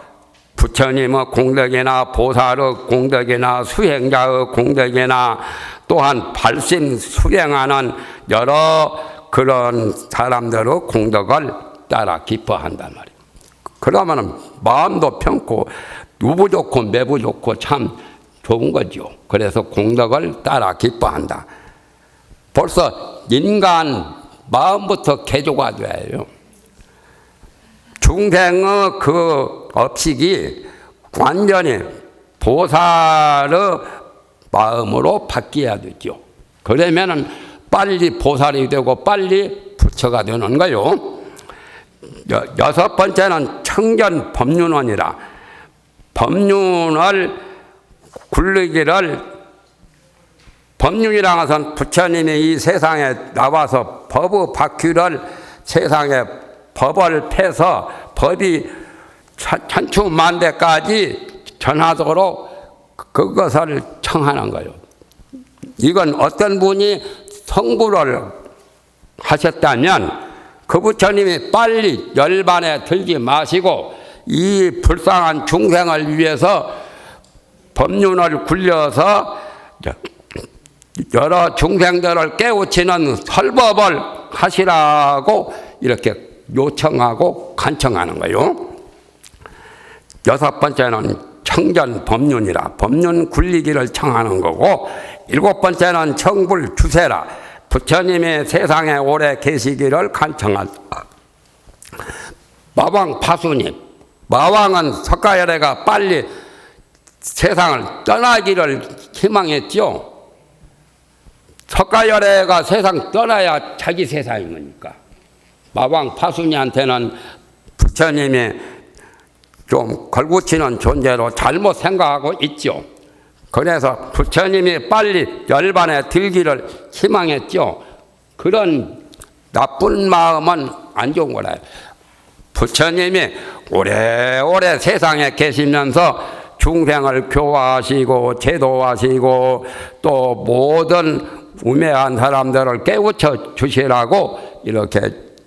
부처님의 공덕이나 보살의 공덕이나 수행자의 공덕이나 또한 발심 수행하는 여러 그런 사람들의 공덕을 따라 기뻐한단 말이에요. 그러면은 마음도 편고 누부 좋고 매부 좋고 참 좋은 거죠. 그래서 공덕을 따라 기뻐한다. 벌써 인간 마음부터 개조가 돼요. 중생의 그 업식이 완전히 보살의 마음으로 바뀌어야 되죠. 그러면은 빨리 보살이 되고 빨리 부처가 되는 거요. 여섯 번째는 청전 법륜원이라. 법륜을 굴리기를, 법륜이라는 것은 부처님이 이 세상에 나와서 법의 바퀴를 세상에 법을 펴서 법이 천추만대까지 전하도록 그것을 청하는 거예요. 이건 어떤 분이 성불을 하셨다면 그 부처님이 빨리 열반에 들지 마시고 이 불쌍한 중생을 위해서 법륜을 굴려서 여러 중생들을 깨우치는 설법을 하시라고 이렇게 요청하고 간청하는 거예요. 여섯 번째는 청전 법륜이라. 법륜 굴리기를 청하는 거고, 일곱 번째는 청불 주세라. 부처님이 세상에 오래 계시기를 간청한다. 마왕 파수님, 마왕은 석가열애가 빨리 세상을 떠나기를 희망했죠. 석가열애가 세상 떠나야 자기 세상인 거니까. 마왕 파수니한테는 부처님이 좀 걸붙이는 존재로 잘못 생각하고 있죠. 그래서 부처님이 빨리 열반에 들기를 희망했죠. 그런 나쁜 마음은 안 좋은 거라요. 부처님이 오래오래 세상에 계시면서 중생을 교화하시고 제도하시고 또 모든 우매한 사람들을 깨우쳐 주시라고 이렇게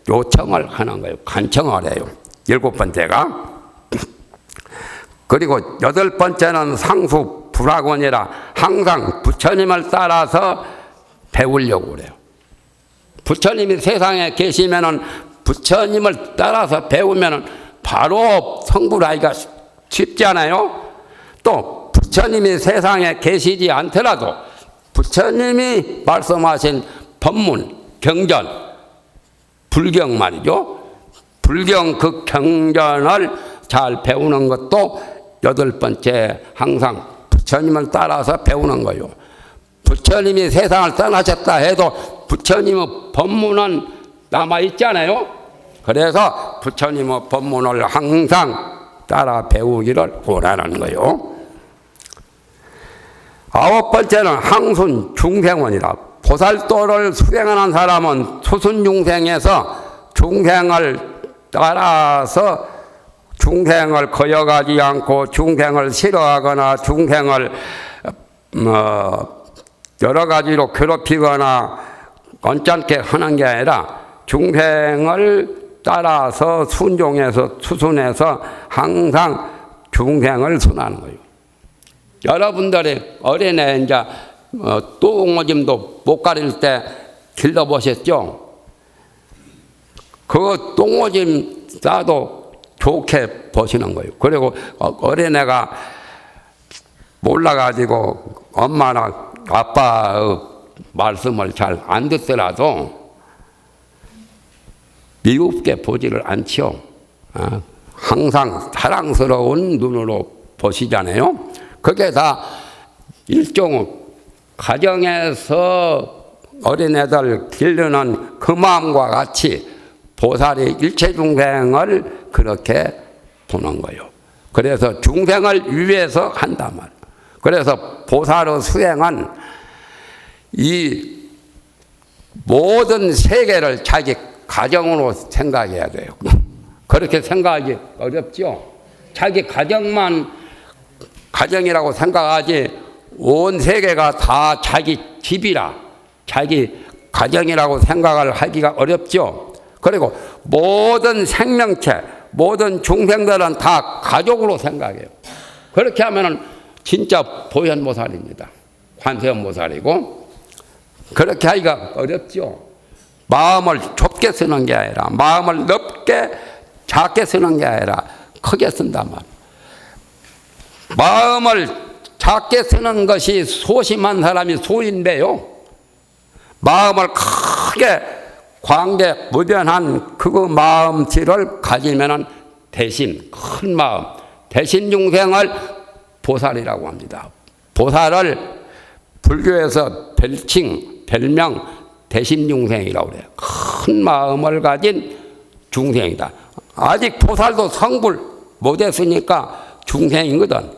요청을 하는 거예요. 간청을 해요. 일곱 번째가. 그리고 여덟 번째는 상수 불학원이라. 항상 부처님을 따라서 배우려고 그래요. 부처님이 세상에 계시면은 부처님을 따라서 배우면은 바로 성불하기가 쉽지 않아요? 또 부처님이 세상에 계시지 않더라도 부처님이 말씀하신 법문, 경전, 불경 말이죠. 불경 그 경전을 잘 배우는 것도 여덟 번째, 항상 부처님을 따라서 배우는 거예요. 부처님이 세상을 떠나셨다 해도 부처님의 법문은 남아있잖아요. 그래서 부처님의 법문을 항상 따라 배우기를 원하는 거예요. 아홉 번째는 항순 중생원이라. 보살도를 수행하는 사람은 수순중생에서 중생을 따라서 중생을 거역하지 않고 중생을 싫어하거나 중생을 여러 가지로 괴롭히거나 언짢게 하는 게 아니라 중생을 따라서 순종해서 수순해서 항상 중생을 순하는 거예요. 여러분들이 어린애 이제 똥오줌도 못 가릴 때 길러보셨죠? 그 똥오줌 싸도 좋게 보시는 거예요. 그리고 어린애가 몰라가지고 엄마나 아빠의 말씀을 잘 안 듣더라도 미흡게 보지를 않죠. 항상 사랑스러운 눈으로 보시잖아요. 그게 다 일종의 가정에서 어린애들 기르는 그 마음과 같이 보살이 일체중생을 그렇게 보는 거예요. 그래서 중생을 위해서 한단 말이에요. 그래서 보살의 수행은 이 모든 세계를 자기 가정으로 생각해야 돼요. 그렇게 생각하기 어렵죠. 자기 가정만 가정이라고 생각하지 온 세계가 다 자기 집이라 자기 가정이라고 생각을 하기가 어렵죠. 그리고 모든 생명체, 모든 중생들은 다 가족으로 생각해요. 그렇게 하면은 진짜 보현보살입니다. 관세음보살이고 그렇게 하기가 어렵죠. 마음을 좁게 쓰는 게 아니라 마음을 넓게 작게 쓰는 게 아니라 크게 쓴단 말이에요. 마음을 작게 쓰는 것이 소심한 사람이 소인데요. 마음을 크게 광대 무변한 그 마음씨를 가지면은 대신 큰 마음, 대신 중생을 보살이라고 합니다. 보살을 불교에서 별명 대신 중생이라고 그래요. 큰 마음을 가진 중생이다. 아직 보살도 성불 못했으니까 중생이거든.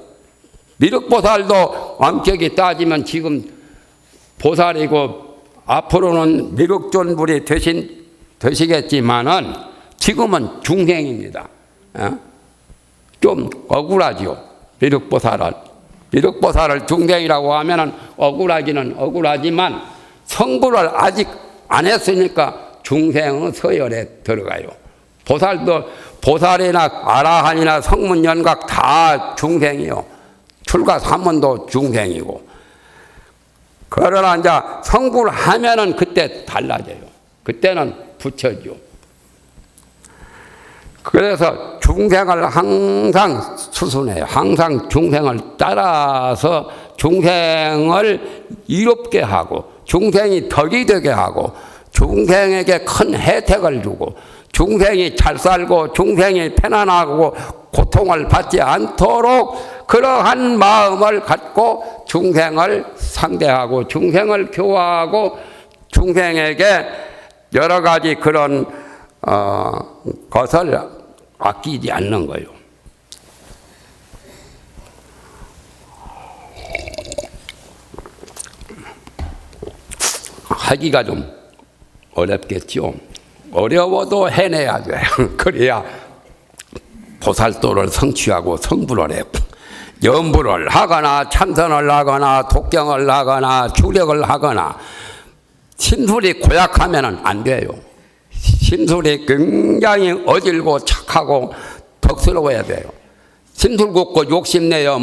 미륵보살도 엄격히 따지면 지금 보살이고 앞으로는 미륵존불이 되시겠지만은 지금은 중생입니다. 좀 억울하죠. 미륵보살을 중생이라고 하면은 억울하기는 억울하지만 성불을 아직 안 했으니까 중생의 서열에 들어가요. 보살이나 아라한이나 성문연각 다 중생이요. 출가사문도 중생이고. 그러나 이제 성불을 하면은 그때 달라져요. 그때는 부처죠. 그래서 중생을 항상 수순해요. 항상 중생을 따라서 중생을 이롭게 하고 중생이 덕이 되게 하고 중생에게 큰 혜택을 주고 중생이 잘 살고 중생이 편안하고 고통을 받지 않도록 그러한 마음을 갖고 중생을 상대하고 중생을 교화하고 중생에게 여러 가지 그런 것을 아끼지 않는 거예요. 하기가 좀 어렵겠죠. 어려워도 해내야 돼요. 그래야 보살도를 성취하고 성불을 해요. 염불을 하거나 참선을 하거나 독경을 하거나 주력을 하거나 심술이 고약하면 안 돼요. 심술이 굉장히 어질고 착하고 덕스러워야 돼요. 심술 굽고 욕심내요.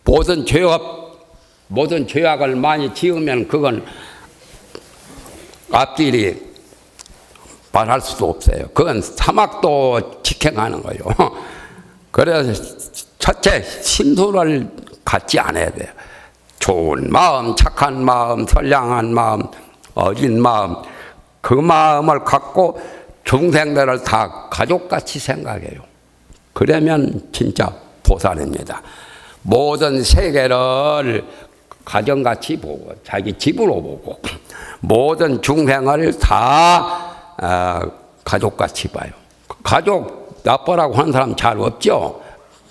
모든 죄악을 많이 지으면 그건 앞길이 말할 수도 없어요. 그건 사막도 직행하는 거예요. 그래서 첫째 심술을 갖지 않아야 돼요. 좋은 마음, 착한 마음, 선량한 마음, 어진 마음, 그 마음을 갖고 중생들을 다 가족같이 생각해요. 그러면 진짜 보살입니다. 모든 세계를 가정같이 보고 자기 집으로 보고 모든 중생을 다 가족같이 봐요. 가족 나쁘라고 하는 사람 잘 없죠.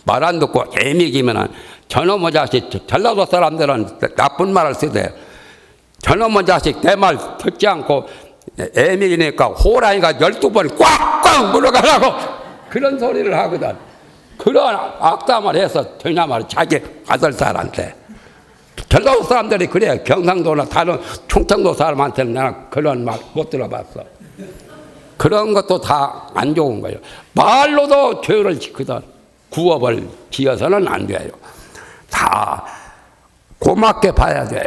말 안 듣고 애미기면은 저놈의 자식, 전라도 사람들은 나쁜 말을 쓰대요. 저놈의 자식 내 말 듣지 않고 애미기니까 호랑이가 12번 꽉꽉 물어가라고 그런 소리를 하거든. 그런 악담을 해서 되냐 말이야. 자기 아들딸한테. 전라도 사람들이 그래요. 경상도나 다른 충청도 사람한테는 나는 그런 말 못 들어봤어. 그런 것도 다 안 좋은 거예요. 말로도 죄를 짓거든. 구업을 지어서는 안 돼요. 다 고맙게 봐야 돼요.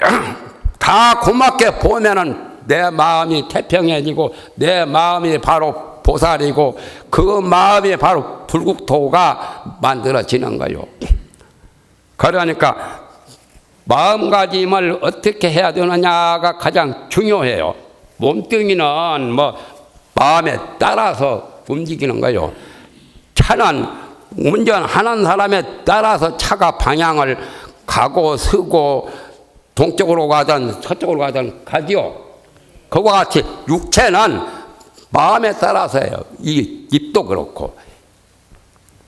다 고맙게 보면은 내 마음이 태평해지고 내 마음이 바로 보살이고 그 마음이 바로 불국토가 만들어지는 거예요. 그러니까 마음가짐을 어떻게 해야 되느냐가 가장 중요해요. 몸뚱이는 마음에 따라서 움직이는 거예요. 차는 운전하는 사람에 따라서 차가 방향을 가고 서고 동쪽으로 가든 서쪽으로 가든 가지요. 그와 같이 육체는 마음에 따라서예요. 이 입도 그렇고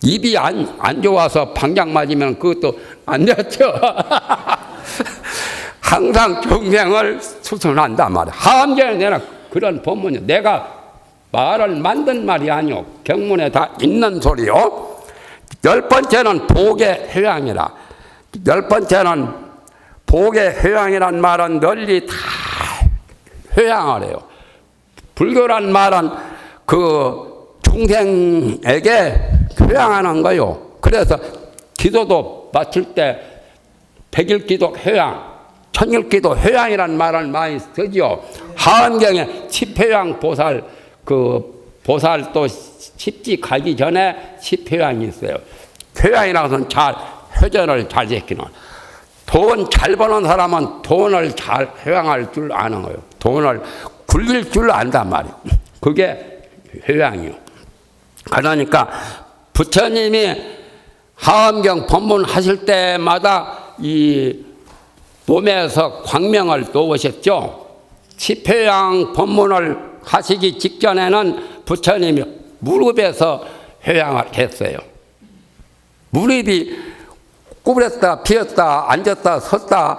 입이 안 좋아서 방향 맞으면 그것도 안 좋죠. 항상 중생을 수순한단 말이야. 하암경에 내가 그런 법문이 내가 말을 만든 말이 아니오. 경문에 다 있는 소리요. 10번째는 복의 회양이라. 10번째는 복의 회양이란 말은 널리 다 회양을 해요. 불교란 말은 그 중생에게 회양하는 거요. 그래서 기도도 마칠 때 백일기도 회양, 천일기도 회양이란 말을 많이 쓰죠. 하암경에 십회양 보살, 그 보살 또 십지 가기 전에 십회양이 있어요. 회양이라는 것은 잘 회전을 잘 지키는. 돈 잘 버는 사람은 돈을 잘 회양할 줄 아는 거예요. 돈을 굴릴 줄 안단 말이에요. 그게 회양이요. 그러니까 부처님이 하암경 법문하실 때마다 이 몸에서 광명을 놓으셨죠. 십회양 법문을 하시기 직전에는 부처님이 무릎에서 회양을 했어요. 무릎이 구부렸다 피었다 앉았다 섰다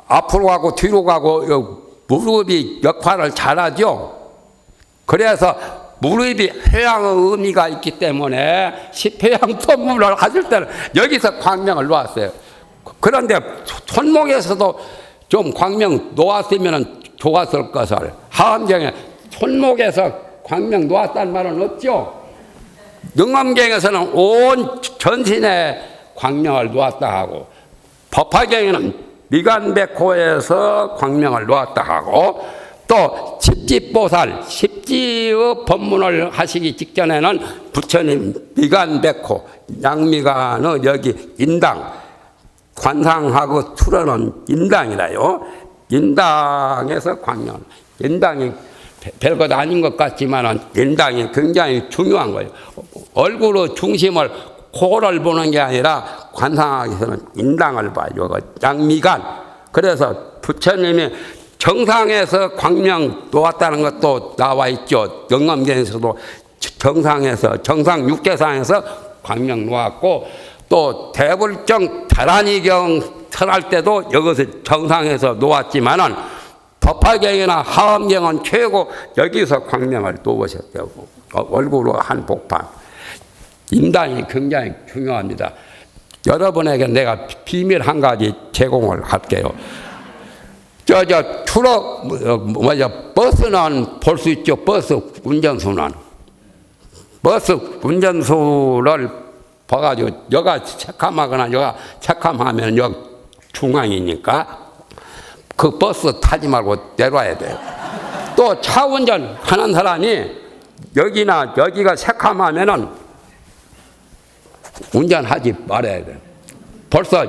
앞으로 가고 뒤로 가고 무릎이 역할을 잘하죠. 그래서 무릎이 회양의 의미가 있기 때문에 십회양 법문을 하실 때는 여기서 광명을 놓았어요. 그런데 손목에서도 좀 광명 놓았으면 좋았을 것을 하암경에 손목에서 광명 놓았다는 말은 없죠. 능엄경에서는 온 전신에 광명을 놓았다 하고 법화경에는 미간백호에서 광명을 놓았다 하고 또 십지보살 십지의 법문을 하시기 직전에는 부처님 미간백호 양미간의 여기 인당 관상하고 출원은 인당이라요. 인당에서 광명. 인당이 별것 아닌 것 같지만 인당이 굉장히 중요한 거예요. 얼굴의 중심을 코를 보는 게 아니라 관상학에서는 인당을 봐요. 양미간. 그래서 부처님이 정상에서 광명 놓았다는 것도 나와 있죠. 영암경에서도 정상에서 정상 육계상에서 광명 놓았고 또 대불정 다란이경 설할 때도 여기서 정상에서 놓았지만은 법화경이나 하암경은 최고 여기서 광명을 놓으셨다고. 얼굴로 한 복판. 인당이 굉장히 중요합니다. 여러분에게 내가 비밀 한 가지 제공을 할게요. 버스는 볼 수 있죠. 버스 운전수는. 버스 운전수를 봐가지고 여가 체크하거나 여가 체크하면 여 중앙이니까 그 버스 타지 말고 내려와야 돼요. 또 차 운전 하는 사람이 여기나 여기가 체크하면은 운전하지 말아야 돼요. 벌써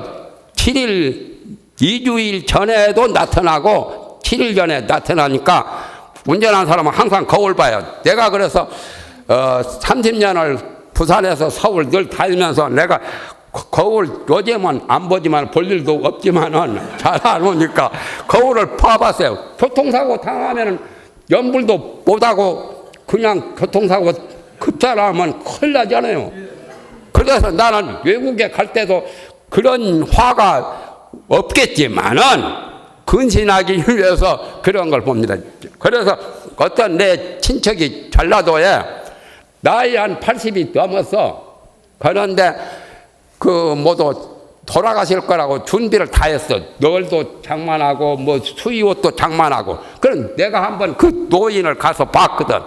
7일, 2주일 전에도 나타나고 7일 전에 나타나니까 운전하는 사람은 항상 거울 봐요. 내가 그래서 30년을 부산에서 서울 늘 다니면서 내가 거울 요즘은 안 보지만 볼 일도 없지만은 잘 안 오니까 거울을 봐봤어요. 교통사고 당하면은 연불도 못하고 그냥 교통사고 급사하면 큰일 나잖아요. 그래서 나는 외국에 갈 때도 그런 화가 없겠지만은 근신하기 위해서 그런 걸 봅니다. 그래서 어떤 내 친척이 전라도에 나이 한 80이 넘었어. 그런데 그 모두 돌아가실 거라고 준비를 다 했어. 널도 장만하고 뭐 수의옷도 장만하고. 그럼 내가 한번 그 노인을 가서 봤거든.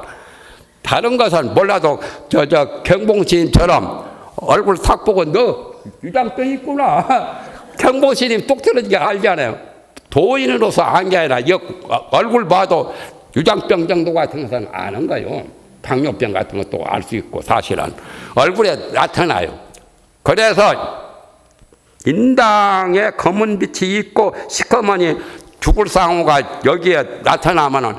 다른 것은 몰라도 저 경봉스님처럼 얼굴 탁 보고 너 유장병 있구나. 경봉스님 똑 떨어지게 알잖아요. 도인으로서 안 게 아니라 얼굴 봐도 유장병 정도 같은 것은 아는 거예요. 당뇨병 같은 것도 알 수 있고 사실은 얼굴에 나타나요. 그래서 인당에 검은 빛이 있고 시커머니 죽을 상호가 여기에 나타나면은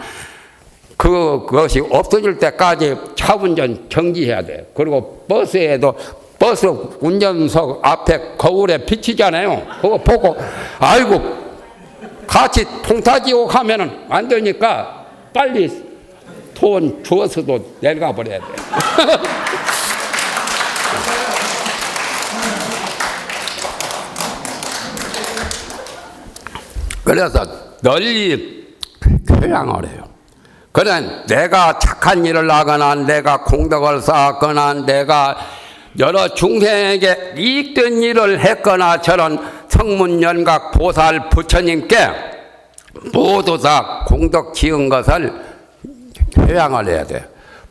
그것이 없어질 때까지 차 운전 정지해야 돼. 그리고 버스에도 버스 운전석 앞에 거울에 비치잖아요. 그거 보고 아이고 같이 통타지고 가면은 안 되니까 빨리 돈 주어서도 내려가 버려야 돼. 그래서 널리 표양을 해요. 그래, 내가 착한 일을 하거나 내가 공덕을 쌓았거나 내가 여러 중생에게 이익된 일을 했거나 저런 성문연각 보살 부처님께 모두 다 공덕 지은 것을 회양을 해야 돼요.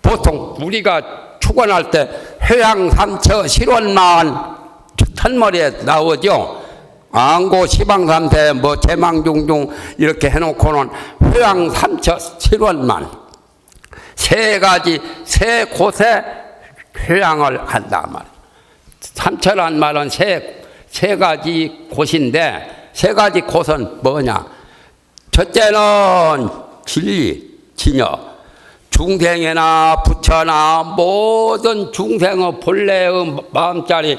보통 우리가 축원할 때 회양 삼처 실원만 첫머리에 나오죠. 안고 시방삼태 뭐 제망중중 이렇게 해놓고는 회양 삼처 실원만 세 가지 세 곳에 회양을 한다 말이에요. 삼처란 말은 세 가지 곳인데 세 가지 곳은 뭐냐? 첫째는 진리, 진여. 중생이나 부처나 모든 중생의 본래의 마음자리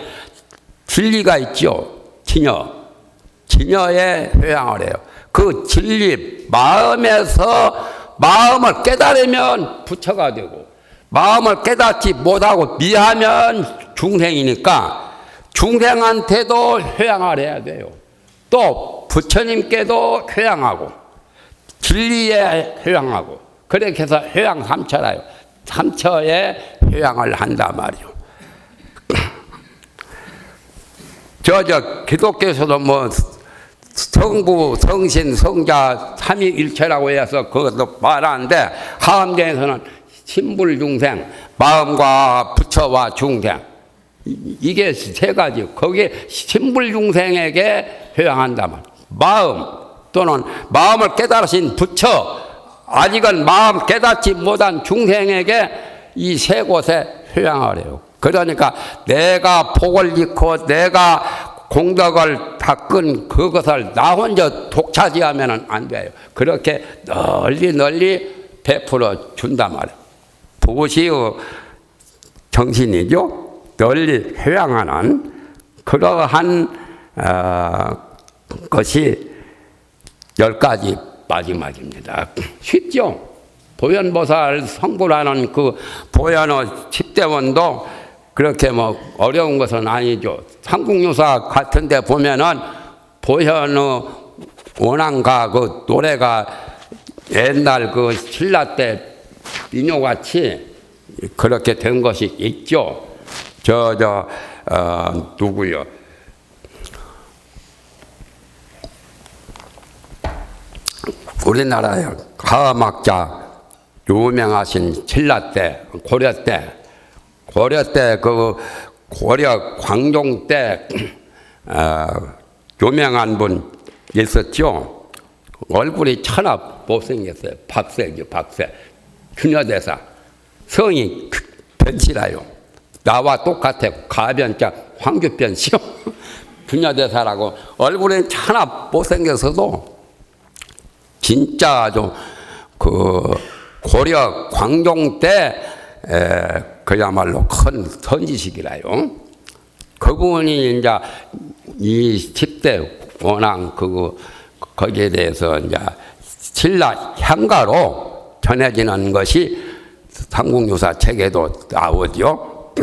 진리가 있죠. 진여. 진여에 회양을 해요. 그 진리 마음에서 마음을 깨달으면 부처가 되고 마음을 깨닫지 못하고 미하면 중생이니까 중생한테도 회양을 해야 돼요. 또 부처님께도 회양하고 진리에 회양하고 그렇게 해서 회양 삼처라요. 삼처에 회양을 한단 말이요. 저 기독교에서도 뭐 성부, 성신, 성자, 삼위일체라고 해서 그것도 말하는데 하암경에서는 신불중생, 마음과 부처와 중생 이게 세 가지. 거기에 신불중생에게 회양한단 말이에요. 마음 또는 마음을 깨달으신 부처 아직은 마음 깨닫지 못한 중생에게 이 세 곳에 회양을 해요. 그러니까 내가 복을 잃고 내가 공덕을 닦은 그것을 나 혼자 독차지하면 안 돼요. 그렇게 널리 베풀어 준단 말이에요. 도시의 정신이죠. 널리 회양하는 그러한 것이 10가지 마지막입니다. 쉽죠? 보현보살 성불하는 그 보현의 10대원도 그렇게 뭐 어려운 것은 아니죠. 삼국유사 같은 데 보면은 보현의 원앙가 그 노래가 옛날 그 신라 때 민요같이 그렇게 된 것이 있죠. 누구요? 우리나라에 가음학자 유명하신 신라 때, 고려 때 그 고려 광종 때 유명한 분 있었죠. 얼굴이 천하 못생겼어요. 박색이요, 박색. 균여대사. 성이 변치라요. 나와 똑같아. 가변자 황규변시요. 균여대사라고. 얼굴은 천하 못생겨서도 진짜 아주 그 고려 광종 때 그야말로 큰 선지식이라요. 그분이 이제 이 10대 원앙 거기에 대해서 이제 신라 향가로 전해지는 것이 삼국유사 책에도 나오죠.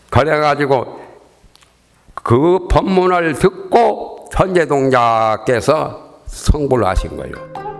그래가지고 그 법문을 듣고 선제동자께서 성불하신 거예요.